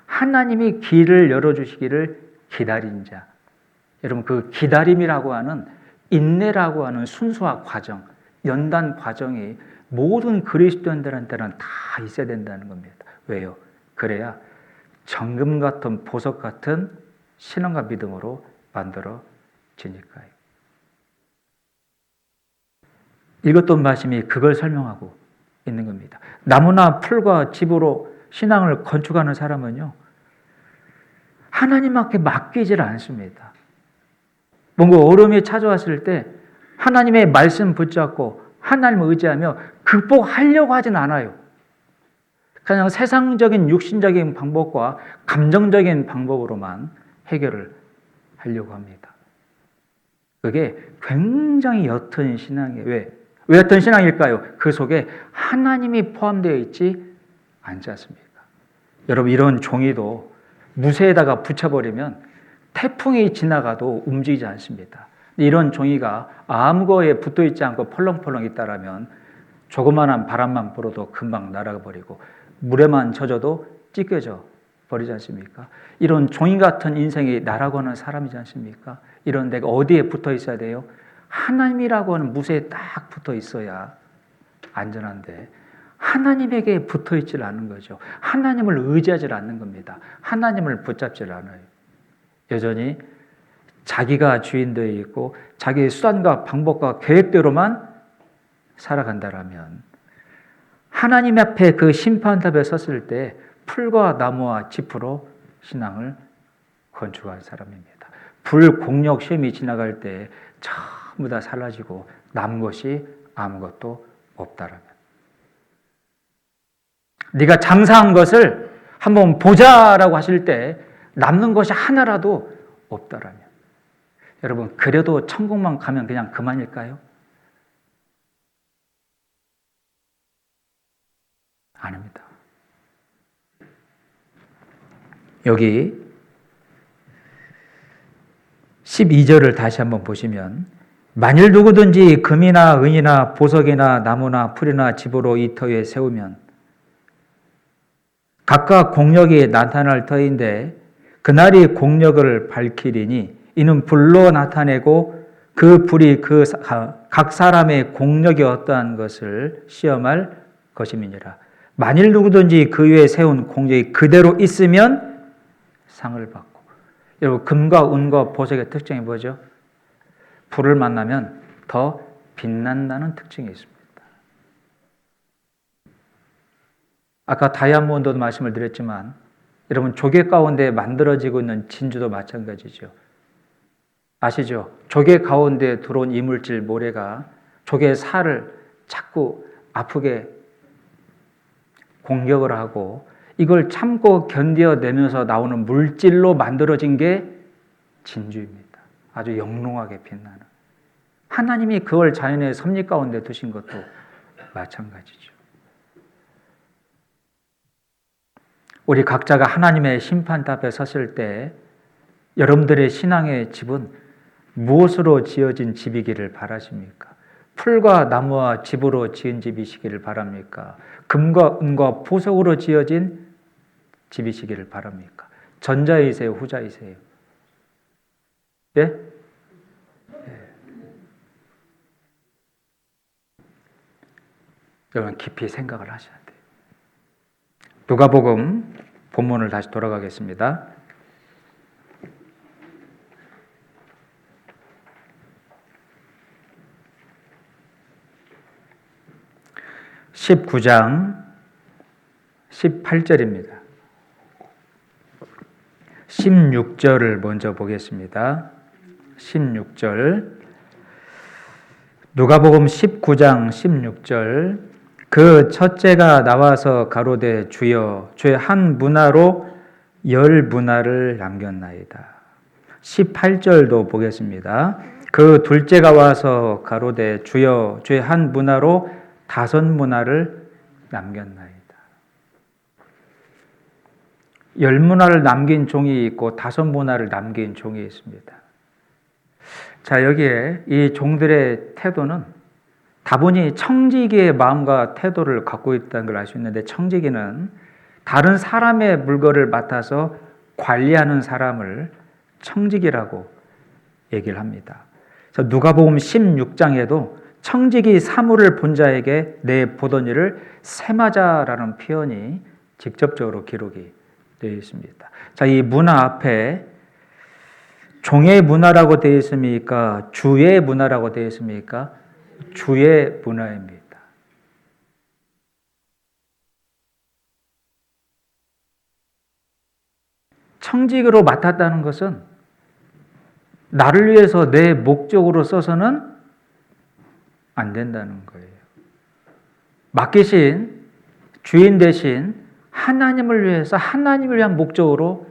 하나님이 길을 열어주시기를 기다린 자. 여러분, 그 기다림이라고 하는 인내라고 하는 순수화 과정, 연단 과정이 모든 그리스도인들한테는 다 있어야 된다는 겁니다. 왜요? 그래야 정금 같은 보석 같은 신앙과 믿음으로 만들어지니까요. 읽었던 말씀이 그걸 설명하고 있는 겁니다. 나무나 풀과 집으로 신앙을 건축하는 사람은요, 하나님께 맡기질 않습니다. 뭔가 어려움이 찾아왔을 때 하나님의 말씀 붙잡고 하나님을 의지하며 극복하려고 하진 않아요. 그냥 세상적인 육신적인 방법과 감정적인 방법으로만 해결을 하려고 합니다. 그게 굉장히 옅은 신앙이에요. 왜 옅은 신앙일까요? 그 속에 하나님이 포함되어 있지 않지 않습니까? 여러분, 이런 종이도 무쇠에다가 붙여버리면 태풍이 지나가도 움직이지 않습니다. 이런 종이가 아무 거에 붙어있지 않고 펄렁펄렁 있다라면 조그마한 바람만 불어도 금방 날아가 버리고 물에만 젖어도 찢겨져 버리지 않습니까? 이런 종이 같은 인생이 나라고 하는 사람이지 않습니까? 이런 내가 어디에 붙어 있어야 돼요? 하나님이라고 하는 무쇠에 딱 붙어 있어야 안전한데 하나님에게 붙어 있질 않는 거죠. 하나님을 의지하지 않는 겁니다. 하나님을 붙잡지 않아요. 여전히 자기가 주인되어 있고 자기의 수단과 방법과 계획대로만 살아간다라면 하나님 앞에 그 심판탑에 섰을 때 풀과 나무와 짚으로 신앙을 건축한 사람입니다. 불공력 시험이 지나갈 때 전부 다 사라지고 남은 것이 아무것도 없다라면, 네가 장사한 것을 한번 보자라고 하실 때 남는 것이 하나라도 없다라면, 여러분, 그래도 천국만 가면 그냥 그만일까요? 아닙니다. 여기 12절을 다시 한번 보시면, 만일 누구든지 금이나 은이나 보석이나 나무나 풀이나 집으로 이 터에 세우면 각각 공력이 나타날 터인데 그날이 공력을 밝히리니 이는 불로 나타내고 그 불이 각 사람의 공력이 어떠한 것을 시험할 것임이니라. 만일 누구든지 그 위에 세운 공력이 그대로 있으면 상을 받고. 여러분, 금과 은과 보석의 특징이 뭐죠? 불을 만나면 더 빛난다는 특징이 있습니다. 아까 다이아몬드도 말씀을 드렸지만 여러분, 조개 가운데 만들어지고 있는 진주도 마찬가지죠. 아시죠? 조개 가운데 들어온 이물질 모래가 조개의 살을 자꾸 아프게 공격을 하고 이걸 참고 견뎌내면서 나오는 물질로 만들어진 게 진주입니다. 아주 영롱하게 빛나는. 하나님이 그걸 자연의 섭리 가운데 두신 것도 마찬가지죠. 우리 각자가 하나님의 심판탑에 섰을 때 여러분들의 신앙의 집은 무엇으로 지어진 집이기를 바라십니까? 풀과 나무와 집으로 지은 집이시기를 바랍니까? 금과 은과 보석으로 지어진 집이시기를 바랍니까? 전자이세요? 후자이세요? 예? 예. 여러분, 깊이 생각을 하셔야 돼요. 누가복음 본문을 다시 돌아가겠습니다. 19장 18절입니다. 16절을 먼저 보겠습니다. 16절. 누가복음 19장 16절. 그 첫째가 나와서 가로되 주여 주의 한 문화로 10문화를 남겼나이다. 18절도 보겠습니다. 그 둘째가 와서 가로되 주여 주의 한 문화로 5문화를 남겼나이다. 10문화를 남긴 종이 있고 5문화를 남긴 종이 있습니다. 자, 여기에 이 종들의 태도는 다분히 청지기의 마음과 태도를 갖고 있다는 걸 알 수 있는데, 청지기는 다른 사람의 물건을 맡아서 관리하는 사람을 청지기라고 얘기를 합니다. 그래서 누가복음 16장에도 청지기 사물을 본 자에게 내 보던 일을 세마자라는 표현이 직접적으로 기록이 되어 있습니다. 자, 이 문화 앞에 종의 문화라고 되어 있습니까? 주의 문화라고 되어 있습니까? 주의 문화입니다. 청직으로 맡았다는 것은 나를 위해서 내 목적으로 써서는 안 된다는 거예요. 맡기신 주인 대신 하나님을 위해서 하나님을 위한 목적으로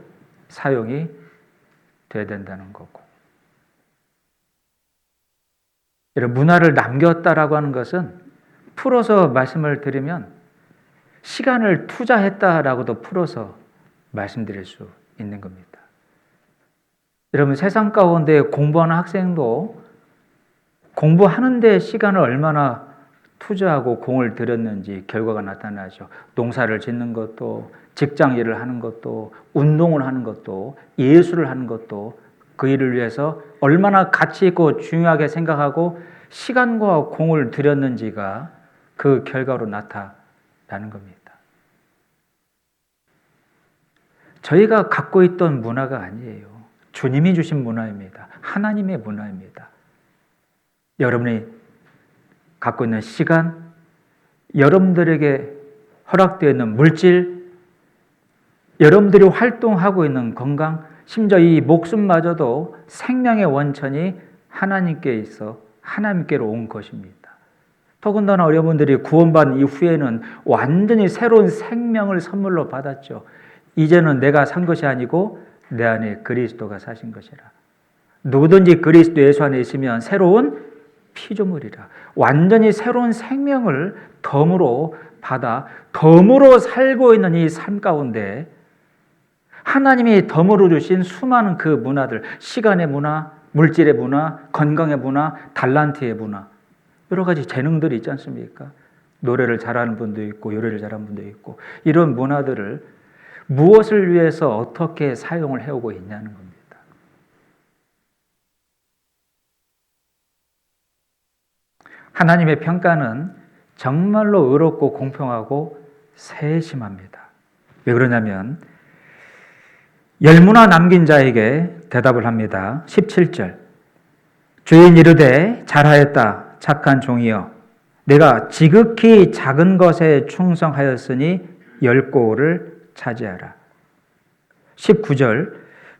사용이 돼야 된다는 거고. 이런 문화를 남겼다라고 하는 것은 풀어서 말씀을 드리면 시간을 투자했다라고도 풀어서 말씀드릴 수 있는 겁니다. 여러분, 세상 가운데 공부하는 학생도 공부하는 데 시간을 얼마나 투자하고 공을 들였는지 결과가 나타나죠. 농사를 짓는 것도, 직장 일을 하는 것도, 운동을 하는 것도, 예술을 하는 것도 그 일을 위해서 얼마나 가치 있고 중요하게 생각하고 시간과 공을 들였는지가 그 결과로 나타나는 겁니다. 저희가 갖고 있던 문화가 아니에요. 주님이 주신 문화입니다. 하나님의 문화입니다. 여러분이 갖고 있는 시간, 여러분들에게 허락되어 있는 물질, 여러분들이 활동하고 있는 건강, 심지어 이 목숨마저도 생명의 원천이 하나님께 있어 하나님께로 온 것입니다. 더군다나 여러분들이 구원받은 이후에는 완전히 새로운 생명을 선물로 받았죠. 이제는 내가 산 것이 아니고 내 안에 그리스도가 사신 것이라. 누구든지 그리스도 예수 안에 있으면 새로운 피조물이라. 완전히 새로운 생명을 덤으로 받아 덤으로 살고 있는 이 삶 가운데 하나님이 덤으로 주신 수많은 그 문화들, 시간의 문화, 물질의 문화, 건강의 문화, 달란트의 문화, 여러 가지 재능들이 있지 않습니까? 노래를 잘하는 분도 있고 요리를 잘하는 분도 있고 이런 문화들을 무엇을 위해서 어떻게 사용을 해오고 있냐는 겁니다. 하나님의 평가는 정말로 의롭고 공평하고 세심합니다. 왜 그러냐면 열무나 남긴 자에게 대답을 합니다. 17절 주인 이르되 잘하였다 착한 종이여 내가 지극히 작은 것에 충성하였으니 10고을을 차지하라. 19절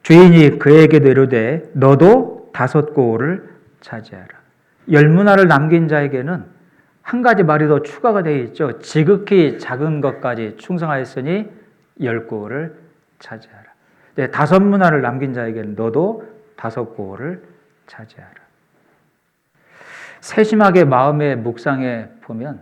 주인이 그에게도 이르되 너도 5고을을 차지하라. 열무나를 남긴 자에게는 한 가지 말이 더 추가가 되어 있죠. 지극히 작은 것까지 충성하였으니 10고을을 차지하라. 5문화를 남긴 자에게는 너도 5고을을 차지하라. 세심하게 마음의 묵상에 보면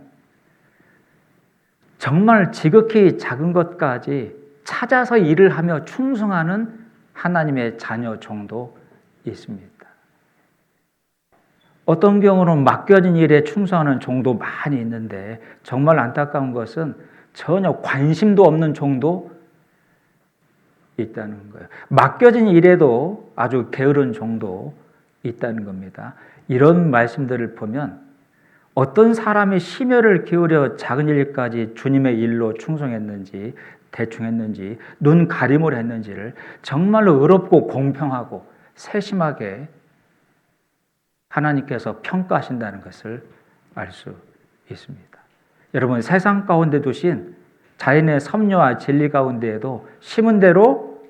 정말 지극히 작은 것까지 찾아서 일을 하며 충성하는 하나님의 자녀 정도 있습니다. 어떤 경우는 맡겨진 일에 충성하는 종도 많이 있는데 정말 안타까운 것은 전혀 관심도 없는 종도 있다는 거예요. 맡겨진 일에도 아주 게으른 종도 있다는 겁니다. 이런 말씀들을 보면 어떤 사람이 심혈을 기울여 작은 일까지 주님의 일로 충성했는지 대충 했는지 눈 가림을 했는지를 정말로 의롭고 공평하고 세심하게 하나님께서 평가하신다는 것을 알 수 있습니다. 여러분, 세상 가운데 두신 자연의 섭리와 진리 가운데에도 심은 대로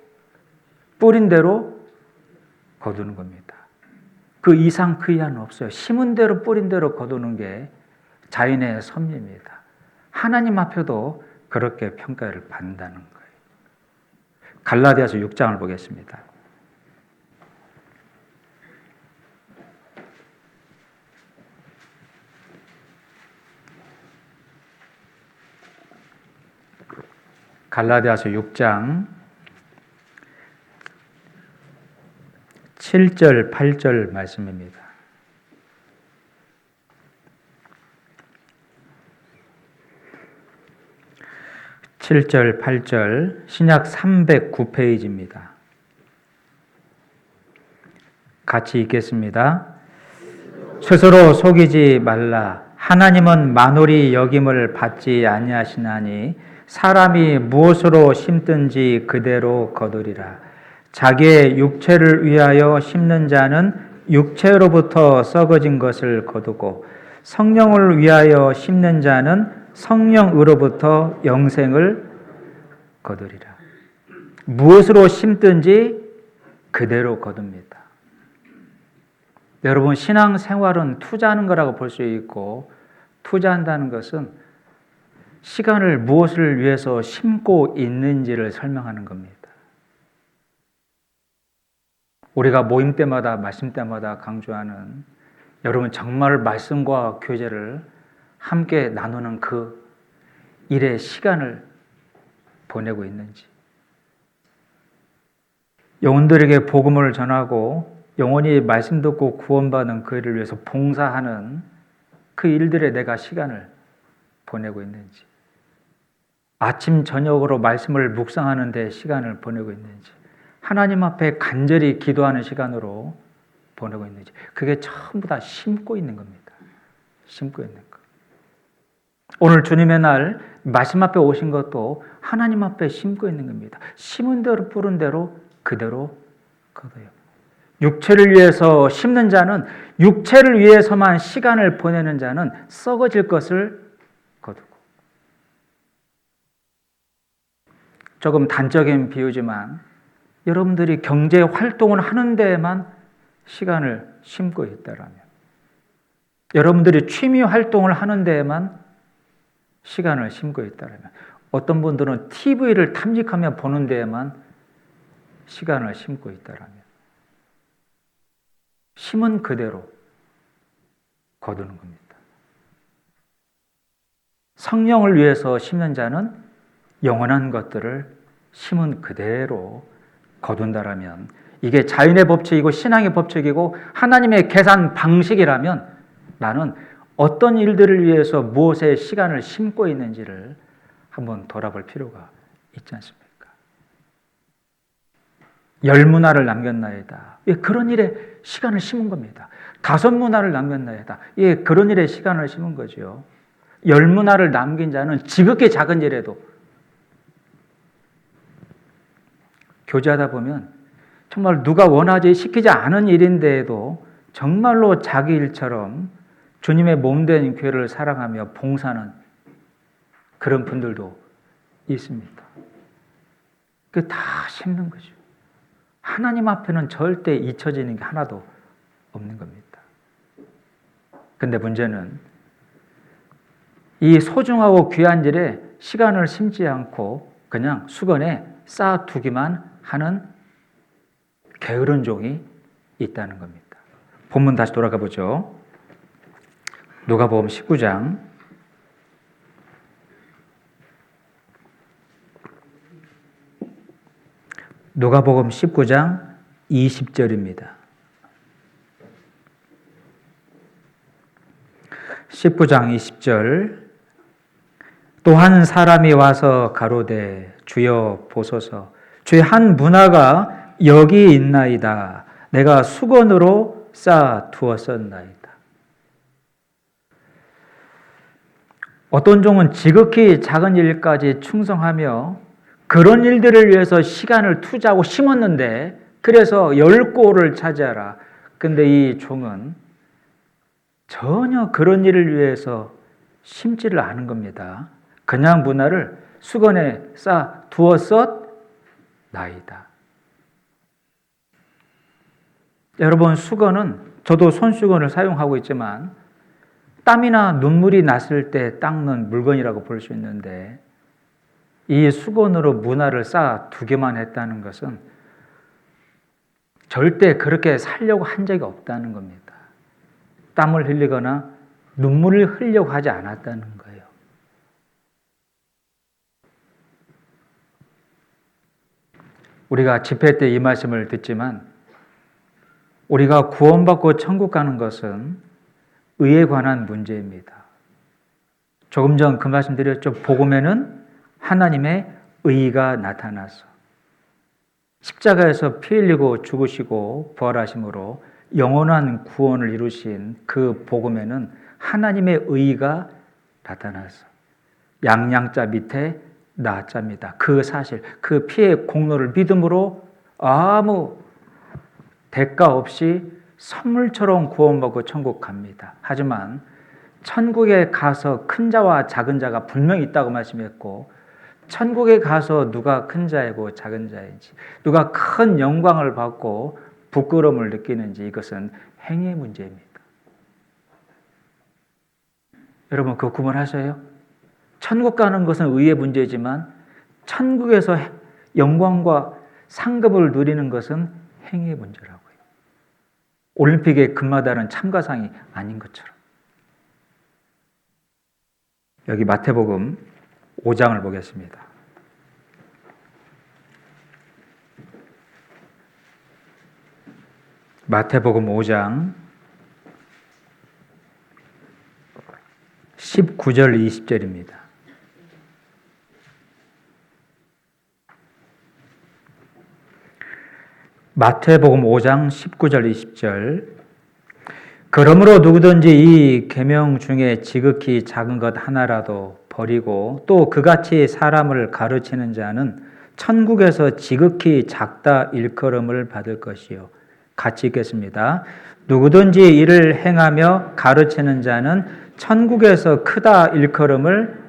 뿌린 대로 거두는 겁니다. 그 이상 그 이하는 없어요. 심은 대로 뿌린 대로 거두는 게 자연의 섭리입니다. 하나님 앞에도 그렇게 평가를 받는다는 거예요. 갈라디아서 6장을 보겠습니다. 갈라디아서 6장 7절, 8절 말씀입니다. (7절) (8절) 신약 309페이지입니다. 같이 읽겠습니다. 스스로 속이지 말라. 하나님은 만홀히 여김을 받지 아니하시나니 사람이 무엇으로 심든지 그대로 거두리라. 자기의 육체를 위하여 심는 자는 육체로부터 썩어진 것을 거두고 성령을 위하여 심는 자는 성령으로부터 영생을 거두리라. 무엇으로 심든지 그대로 거둡니다. 여러분, 신앙생활은 투자하는 거라고 볼 수 있고, 투자한다는 것은 시간을 무엇을 위해서 심고 있는지를 설명하는 겁니다. 우리가 모임 때마다, 말씀 때마다 강조하는, 여러분 정말 말씀과 교제를 함께 나누는 그 일의 시간을 보내고 있는지, 영혼들에게 복음을 전하고 영원히 말씀 듣고 구원받는 그 일을 위해서 봉사하는 그 일들에 내가 시간을 보내고 있는지, 아침 저녁으로 말씀을 묵상하는 데 시간을 보내고 있는지, 하나님 앞에 간절히 기도하는 시간으로 보내고 있는지, 그게 전부 다 심고 있는 겁니다. 심고 있는 것. 오늘 주님의 날 말씀 앞에 오신 것도 하나님 앞에 심고 있는 겁니다. 심은 대로 뿌른 대로 그대로 거둬요. 육체를 위해서 심는 자는, 육체를 위해서만 시간을 보내는 자는 썩어질 것을 거두고. 조금 단적인 비유지만 여러분들이 경제 활동을 하는 데에만 시간을 심고 있다라면, 여러분들이 취미 활동을 하는 데에만 시간을 심고 있다라면, 어떤 분들은 TV를 탐직하며 보는 데에만 시간을 심고 있다라면, 심은 그대로 거두는 겁니다. 성령을 위해서 심는 자는 영원한 것들을 심은 그대로 거둔다라면, 이게 자연의 법칙이고 신앙의 법칙이고 하나님의 계산 방식이라면, 나는 어떤 일들을 위해서 무엇에 시간을 심고 있는지를 한번 돌아볼 필요가 있지 않습니까? 열 문화를 남겼나이다. 예, 그런 일에 시간을 심은 겁니다. 5 문화를 남겼나이다. 예, 그런 일에 시간을 심은 거죠. 10 문화를 남긴 자는 지극히 작은 일에도, 교제하다 보면 정말 누가 원하지 시키지 않은 일인데에도 정말로 자기 일처럼 주님의 몸된 교회를 사랑하며 봉사하는 그런 분들도 있습니다. 그게 다 심는 거죠. 하나님 앞에는 절대 잊혀지는 게 하나도 없는 겁니다. 근데 문제는 이 소중하고 귀한 일에 시간을 심지 않고 그냥 수건에 쌓아두기만 하는 게으른 종이 있다는 겁니다. 본문 다시 돌아가 보죠. 누가복음 19장 누가복음 19장 20절입니다. 19장 20절. 또 한 사람이 와서 가로되 주여 보소서, 주의 한 문화가 여기 있나이다. 내가 수건으로 쌓아 두었었나이다. 어떤 종은 지극히 작은 일까지 충성하며 그런 일들을 위해서 시간을 투자하고 심었는데, 그래서 10골을 차지하라. 근데 이 종은 전혀 그런 일을 위해서 심지를 않은 겁니다. 그냥 문화를 수건에 쌓아 두었었나이다. 여러분, 수건은, 저도 손수건을 사용하고 있지만 땀이나 눈물이 났을 때 닦는 물건이라고 볼 수 있는데, 이 수건으로 문화를 쌓아 두기만 했다는 것은 절대 그렇게 살려고 한 적이 없다는 겁니다. 땀을 흘리거나 눈물을 흘리려고 하지 않았다는 거예요. 우리가 집회 때 이 말씀을 듣지만, 우리가 구원받고 천국 가는 것은 의에 관한 문제입니다. 조금 전 그 말씀 드렸죠. 복음에는 하나님의 의가 나타나서 십자가에서 피 흘리고 죽으시고 부활하심으로 영원한 구원을 이루신 그 복음에는 하나님의 의가 나타나서 양양자 밑에 나자입니다. 그 사실, 그 피의 공로를 믿음으로 아무 대가 없이 선물처럼 구원받고 천국 갑니다. 하지만 천국에 가서 큰 자와 작은 자가 분명히 있다고 말씀했고, 천국에 가서 누가 큰 자이고 작은 자인지, 누가 큰 영광을 받고 부끄러움을 느끼는지, 이것은 행위의 문제입니다. 여러분, 그 구분하셔요? 천국 가는 것은 의의 문제지만 천국에서 영광과 상급을 누리는 것은 행위의 문제라고요. 올림픽의 금메달은 참가상이 아닌 것처럼. 여기 마태복음 5장을 보겠습니다. 마태복음 5장 19절 20절입니다. 마태복음 5장 19절 20절. 그러므로 누구든지 이 계명 중에 지극히 작은 것 하나라도 버리고 또 그같이 사람을 가르치는 자는 천국에서 지극히 작다 일컬음을 받을 것이요. 같이 읽겠습니다. 누구든지 이를 행하며 가르치는 자는 천국에서 크다 일컬음을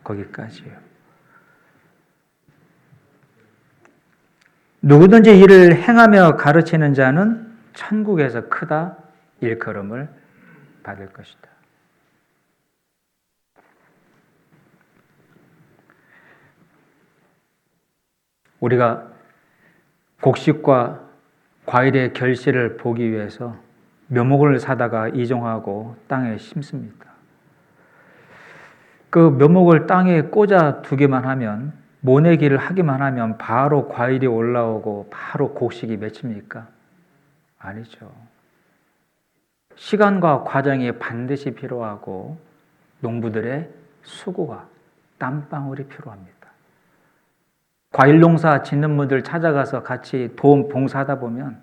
거기까지요. 누구든지 이를 행하며 가르치는 자는 천국에서 크다 일컬음을 받을 것이다. 우리가 곡식과 과일의 결실을 보기 위해서 묘목을 사다가 이종하고 땅에 심습니다. 그 묘목을 땅에 꽂아 두기만 하면, 모내기를 하기만 하면 바로 과일이 올라오고 바로 곡식이 맺힙니까? 아니죠. 시간과 과정이 반드시 필요하고 농부들의 수고와 땀방울이 필요합니다. 과일 농사 짓는 분들 찾아가서 같이 도움 봉사하다 보면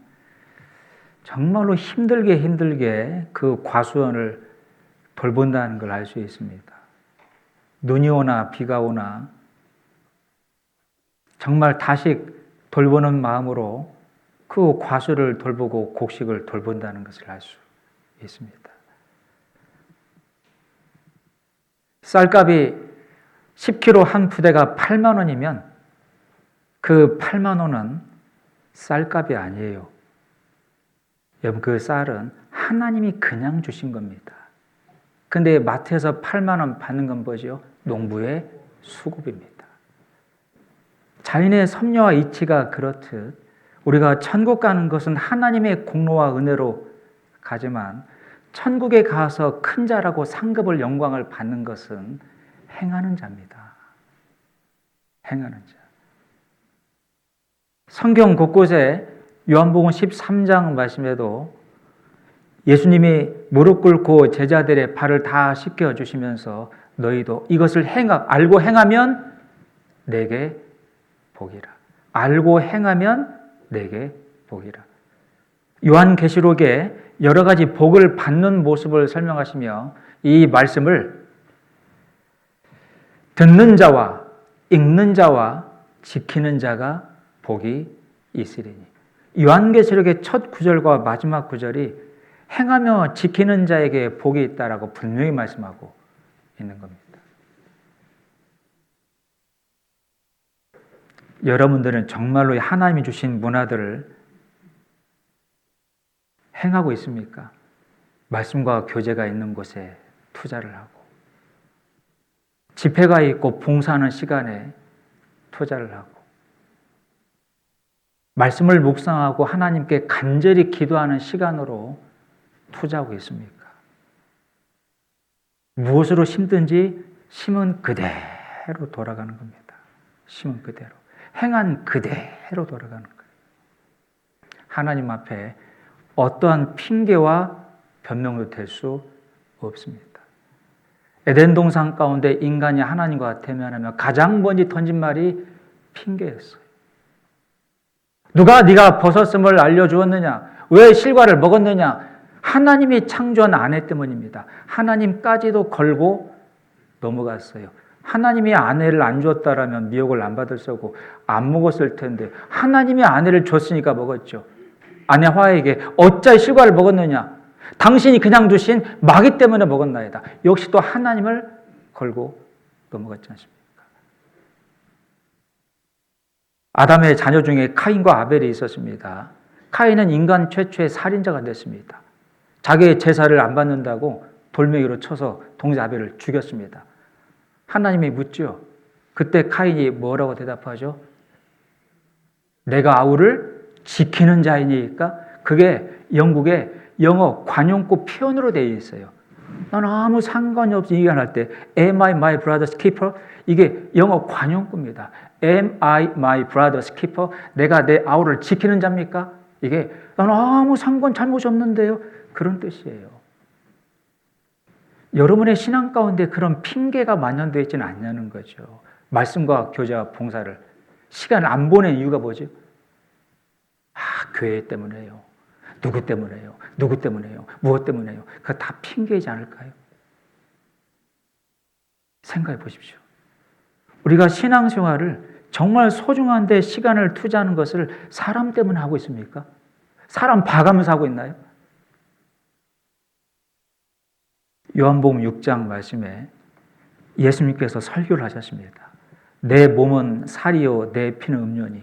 정말로 힘들게 그 과수원을 돌본다는 걸 알 수 있습니다. 눈이 오나 비가 오나 정말 다시 돌보는 마음으로 그 과수를 돌보고 곡식을 돌본다는 것을 알 수 있습니다. 쌀값이 10kg 한 푸대가 8만 원이면 그 8만 원은 쌀값이 아니에요. 여러분, 그 쌀은 하나님이 그냥 주신 겁니다. 근데 마트에서 8만 원 받는 건 뭐죠? 농부의 수급입니다. 자연의 섭리와 이치가 그렇듯 우리가 천국 가는 것은 하나님의 공로와 은혜로 가지만 천국에 가서 큰 자라고 상급을 영광을 받는 것은 행하는 자입니다. 행하는 자. 성경 곳곳에 요한복음 13장 말씀에도 예수님이 무릎 꿇고 제자들의 발을 다 씻겨 주시면서 너희도 이것을 알고 행하면 내게 복이라. 알고 행하면 내게 복이라. 요한계시록에 여러 가지 복을 받는 모습을 설명하시며 이 말씀을 듣는 자와 읽는 자와 지키는 자가 복이 있으리니. 요한계시록의 첫 구절과 마지막 구절이 행하며 지키는 자에게 복이 있다라고 분명히 말씀하고 있는 겁니다. 여러분들은 정말로 하나님이 주신 문화들을 행하고 있습니까? 말씀과 교제가 있는 곳에 투자를 하고, 집회가 있고 봉사하는 시간에 투자를 하고, 말씀을 묵상하고 하나님께 간절히 기도하는 시간으로 투자하고 있습니까? 무엇으로 심든지 심은 그대로 돌아가는 겁니다. 심은 그대로. 행한 그대로 돌아가는 거예요. 하나님 앞에 어떠한 핑계와 변명도 될 수 없습니다. 에덴 동산 가운데 인간이 하나님과 대면하며 가장 먼저 던진 말이 핑계였어요. 누가 네가 벗었음을 알려주었느냐? 왜 실과를 먹었느냐? 하나님이 창조한 아내 때문입니다. 하나님까지도 걸고 넘어갔어요. 하나님이 아내를 안 줬다라면 미혹을 안 받을 거고 안 먹었을 텐데 하나님이 아내를 줬으니까 먹었죠. 아내 하와에게 어찌 실과를 먹었느냐? 당신이 그냥 두신 마귀 때문에 먹었나이다. 역시 또 하나님을 걸고 넘어갔지 않습니까? 아담의 자녀 중에 카인과 아벨이 있었습니다. 카인은 인간 최초의 살인자가 됐습니다. 자기의 제사를 안 받는다고 돌멩이로 쳐서 동생 아벨을 죽였습니다. 하나님이 묻죠. 그때 카인이 뭐라고 대답하죠? 내가 아우를 지키는 자이니까. 그게 영국의 영어 관용구 표현으로 되어 있어요. 나는 아무 상관이 없이 얘기할 때 Am I my brother's keeper? 이게 영어 관용구입니다. Am I my brother's keeper? 내가 내 아우를 지키는 자입니까? 이게 나는 아무 상관 잘못이 없는데요. 그런 뜻이에요. 여러분의 신앙 가운데 그런 핑계가 만연되어 있지는 않냐는 거죠. 말씀과 교제와 봉사를 시간을 안 보낸 이유가 뭐죠? 교회 때문에요. 누구 때문에요? 누구 때문에요? 무엇 때문에요? 그거 다 핑계이지 않을까요? 생각해 보십시오. 우리가 신앙생활을 정말 소중한데 시간을 투자하는 것을 사람 때문에 하고 있습니까? 사람 봐가면서 하고 있나요? 요한복음 6장 말씀에 예수님께서 설교를 하셨습니다. 내 몸은 살이요 내 피는 음료니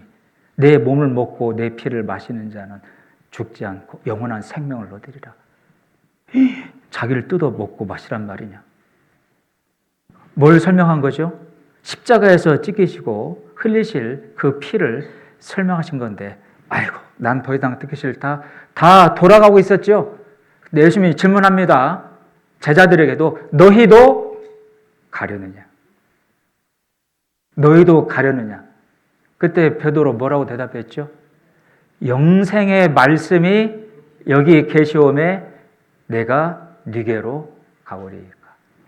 내 몸을 먹고 내 피를 마시는 자는 죽지 않고 영원한 생명을 얻으리라. 자기를 뜯어 먹고 마시란 말이냐? 뭘 설명한 거죠? 십자가에서 찢기시고 흘리실 그 피를 설명하신 건데, 아이고 난 더 이상 듣기 싫다. 다 돌아가고 있었죠. 근데 예수님이 질문합니다. 제자들에게도 너희도 가려느냐? 너희도 가려느냐? 그때 베드로 뭐라고 대답했죠? 영생의 말씀이 여기 계시오매 내가 네게로 가오리이까.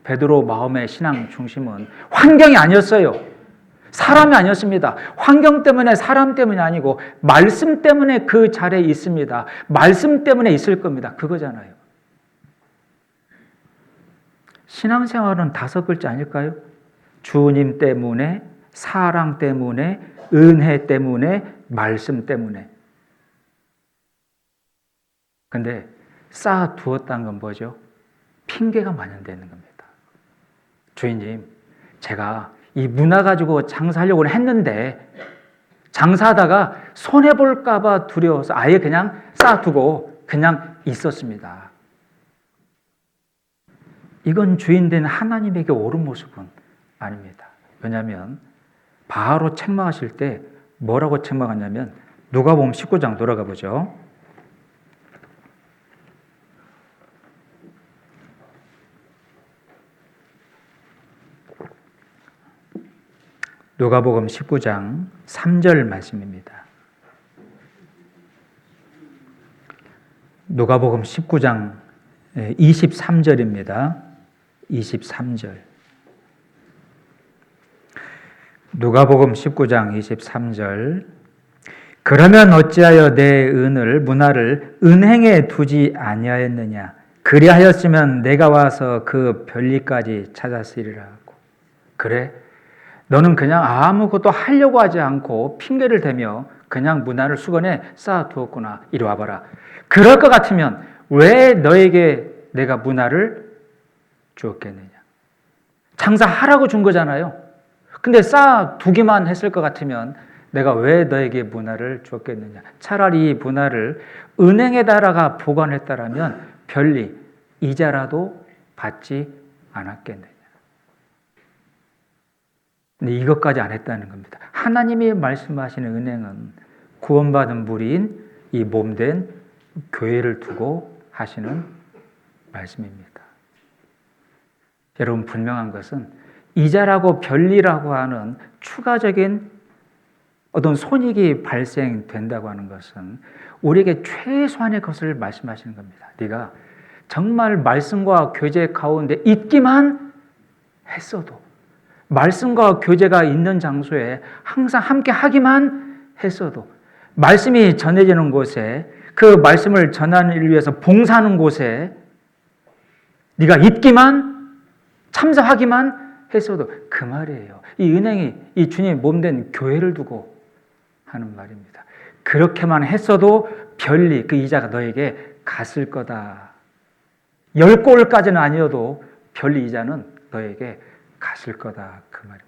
베드로 마음의 신앙 중심은 환경이 아니었어요. 사람이 아니었습니다. 환경 때문에 사람 때문이 아니고 말씀 때문에 그 자리에 있습니다. 말씀 때문에 있을 겁니다. 그거잖아요. 신앙생활은 5글자 아닐까요? 주님 때문에, 사랑 때문에, 은혜 때문에, 말씀 때문에. 근데 쌓아두었다는 건 뭐죠? 핑계가 만연되는 겁니다. 주인님, 제가 이 문화 가지고 장사하려고 했는데 장사하다가 손해볼까 봐 두려워서 아예 그냥 쌓아두고 그냥 있었습니다. 이건 주인된 하나님에게 옳은 모습은 아닙니다. 왜냐하면 바로 책망하실 때 뭐라고 책망하냐면 누가복음 19장 돌아가 보죠. 누가복음 19장 3절 말씀입니다. 누가복음 19장 23절입니다. 23절. 누가복음 19장 23절. 그러면 어찌하여 내 은을 문화를 은행에 두지 아니하였느냐? 그리하였으면 내가 와서 그 별리까지 찾았으리라 하고. 그래? 너는 그냥 아무것도 하려고 하지 않고 핑계를 대며 그냥 문화를 수건에 쌓아두었구나. 이리 와봐라. 그럴 것 같으면 왜 너에게 내가 문화를 주었겠느냐. 장사하라고 준 거잖아요. 근데 쌓아두기만 했을 것 같으면 내가 왜 너에게 문화를 주었겠느냐. 차라리 이 문화를 은행에다가 보관했다라면 별리 이자라도 받지 않았겠느냐. 근데 이것까지 안 했다는 겁니다. 하나님이 말씀하시는 은행은 구원받은 무리인 이 몸된 교회를 두고 하시는 말씀입니다. 여러분, 분명한 것은 이자라고 별리라고 하는 추가적인 어떤 손익이 발생된다고 하는 것은 우리에게 최소한의 것을 말씀하시는 겁니다. 네가 정말 말씀과 교제 가운데 있기만 했어도, 말씀과 교제가 있는 장소에 항상 함께 하기만 했어도, 말씀이 전해지는 곳에 그 말씀을 전하는 위해서 봉사하는 곳에 네가 있기만 참석하기만 했어도 그 말이에요. 이 은행이 이 주님 몸된 교회를 두고 하는 말입니다. 그렇게만 했어도 별리 그 이자가 너에게 갔을 거다. 10골까지는 아니어도 별리 이자는 너에게 갔을 거다. 그 말입니다.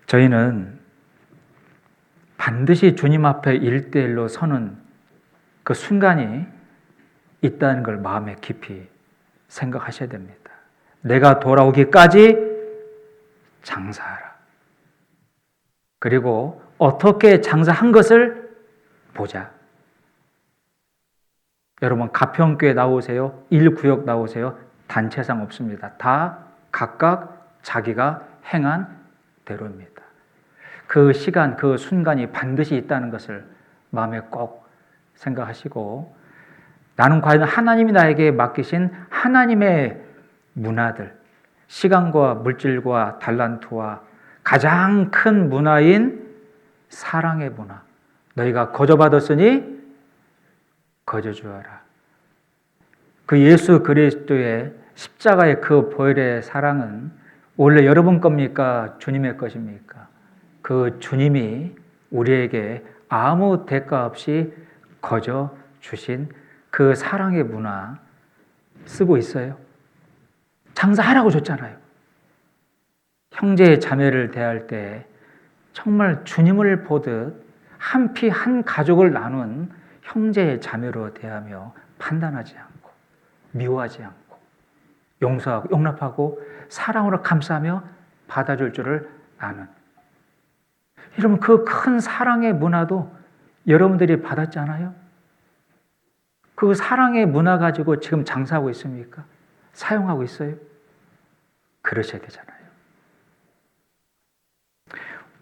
저희는 반드시 주님 앞에 1대1로 서는 그 순간이 있다는 걸 마음에 깊이 생각하셔야 됩니다. 내가 돌아오기까지 장사하라. 그리고 어떻게 장사한 것을 보자. 여러분 가평교회 나오세요. 1구역 나오세요. 단체상 없습니다. 다 각각 자기가 행한 대로입니다. 그 시간, 그 순간이 반드시 있다는 것을 마음에 꼭 생각하시고 나는 과연 하나님이 나에게 맡기신 하나님의 문화들, 시간과 물질과 달란트와 가장 큰 문화인 사랑의 문화, 너희가 거저받았으니 거저주어라. 그 예수 그리스도의 십자가의 그 보혈의 사랑은 원래 여러분 겁니까? 주님의 것입니까? 그 주님이 우리에게 아무 대가 없이 거저 주신 그 사랑의 문화 쓰고 있어요. 장사하라고 줬잖아요. 형제 자매를 대할 때 정말 주님을 보듯 한 피 한 가족을 나눈 형제 자매로 대하며 판단하지 않고 미워하지 않고 용서하고 용납하고 사랑으로 감싸며 받아줄 줄을 아는, 여러분 그 큰 사랑의 문화도 여러분들이 받았잖아요. 그 사랑의 문화 가지고 지금 장사하고 있습니까? 사용하고 있어요? 그러셔야 되잖아요.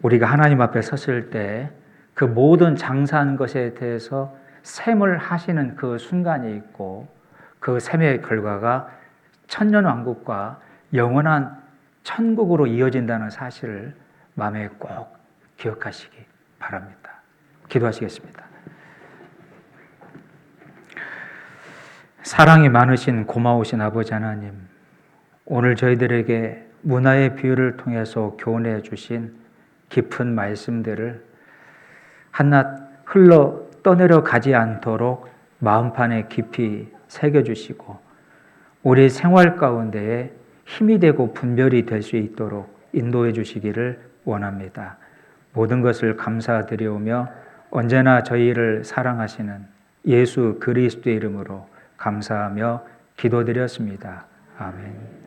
우리가 하나님 앞에 섰을 때 그 모든 장사하는 것에 대해서 셈을 하시는 그 순간이 있고 그 셈의 결과가 천년왕국과 영원한 천국으로 이어진다는 사실을 마음에 꼭 기억하시기 바랍니다. 기도하시겠습니다. 사랑이 많으신 고마우신 아버지 하나님, 오늘 저희들에게 문화의 비유를 통해서 교훈해 주신 깊은 말씀들을 한낱 흘러 떠내려 가지 않도록 마음판에 깊이 새겨주시고 우리 생활 가운데에 힘이 되고 분별이 될 수 있도록 인도해 주시기를 원합니다. 모든 것을 감사드리오며 언제나 저희를 사랑하시는 예수 그리스도의 이름으로 감사하며 기도드렸습니다. 아멘.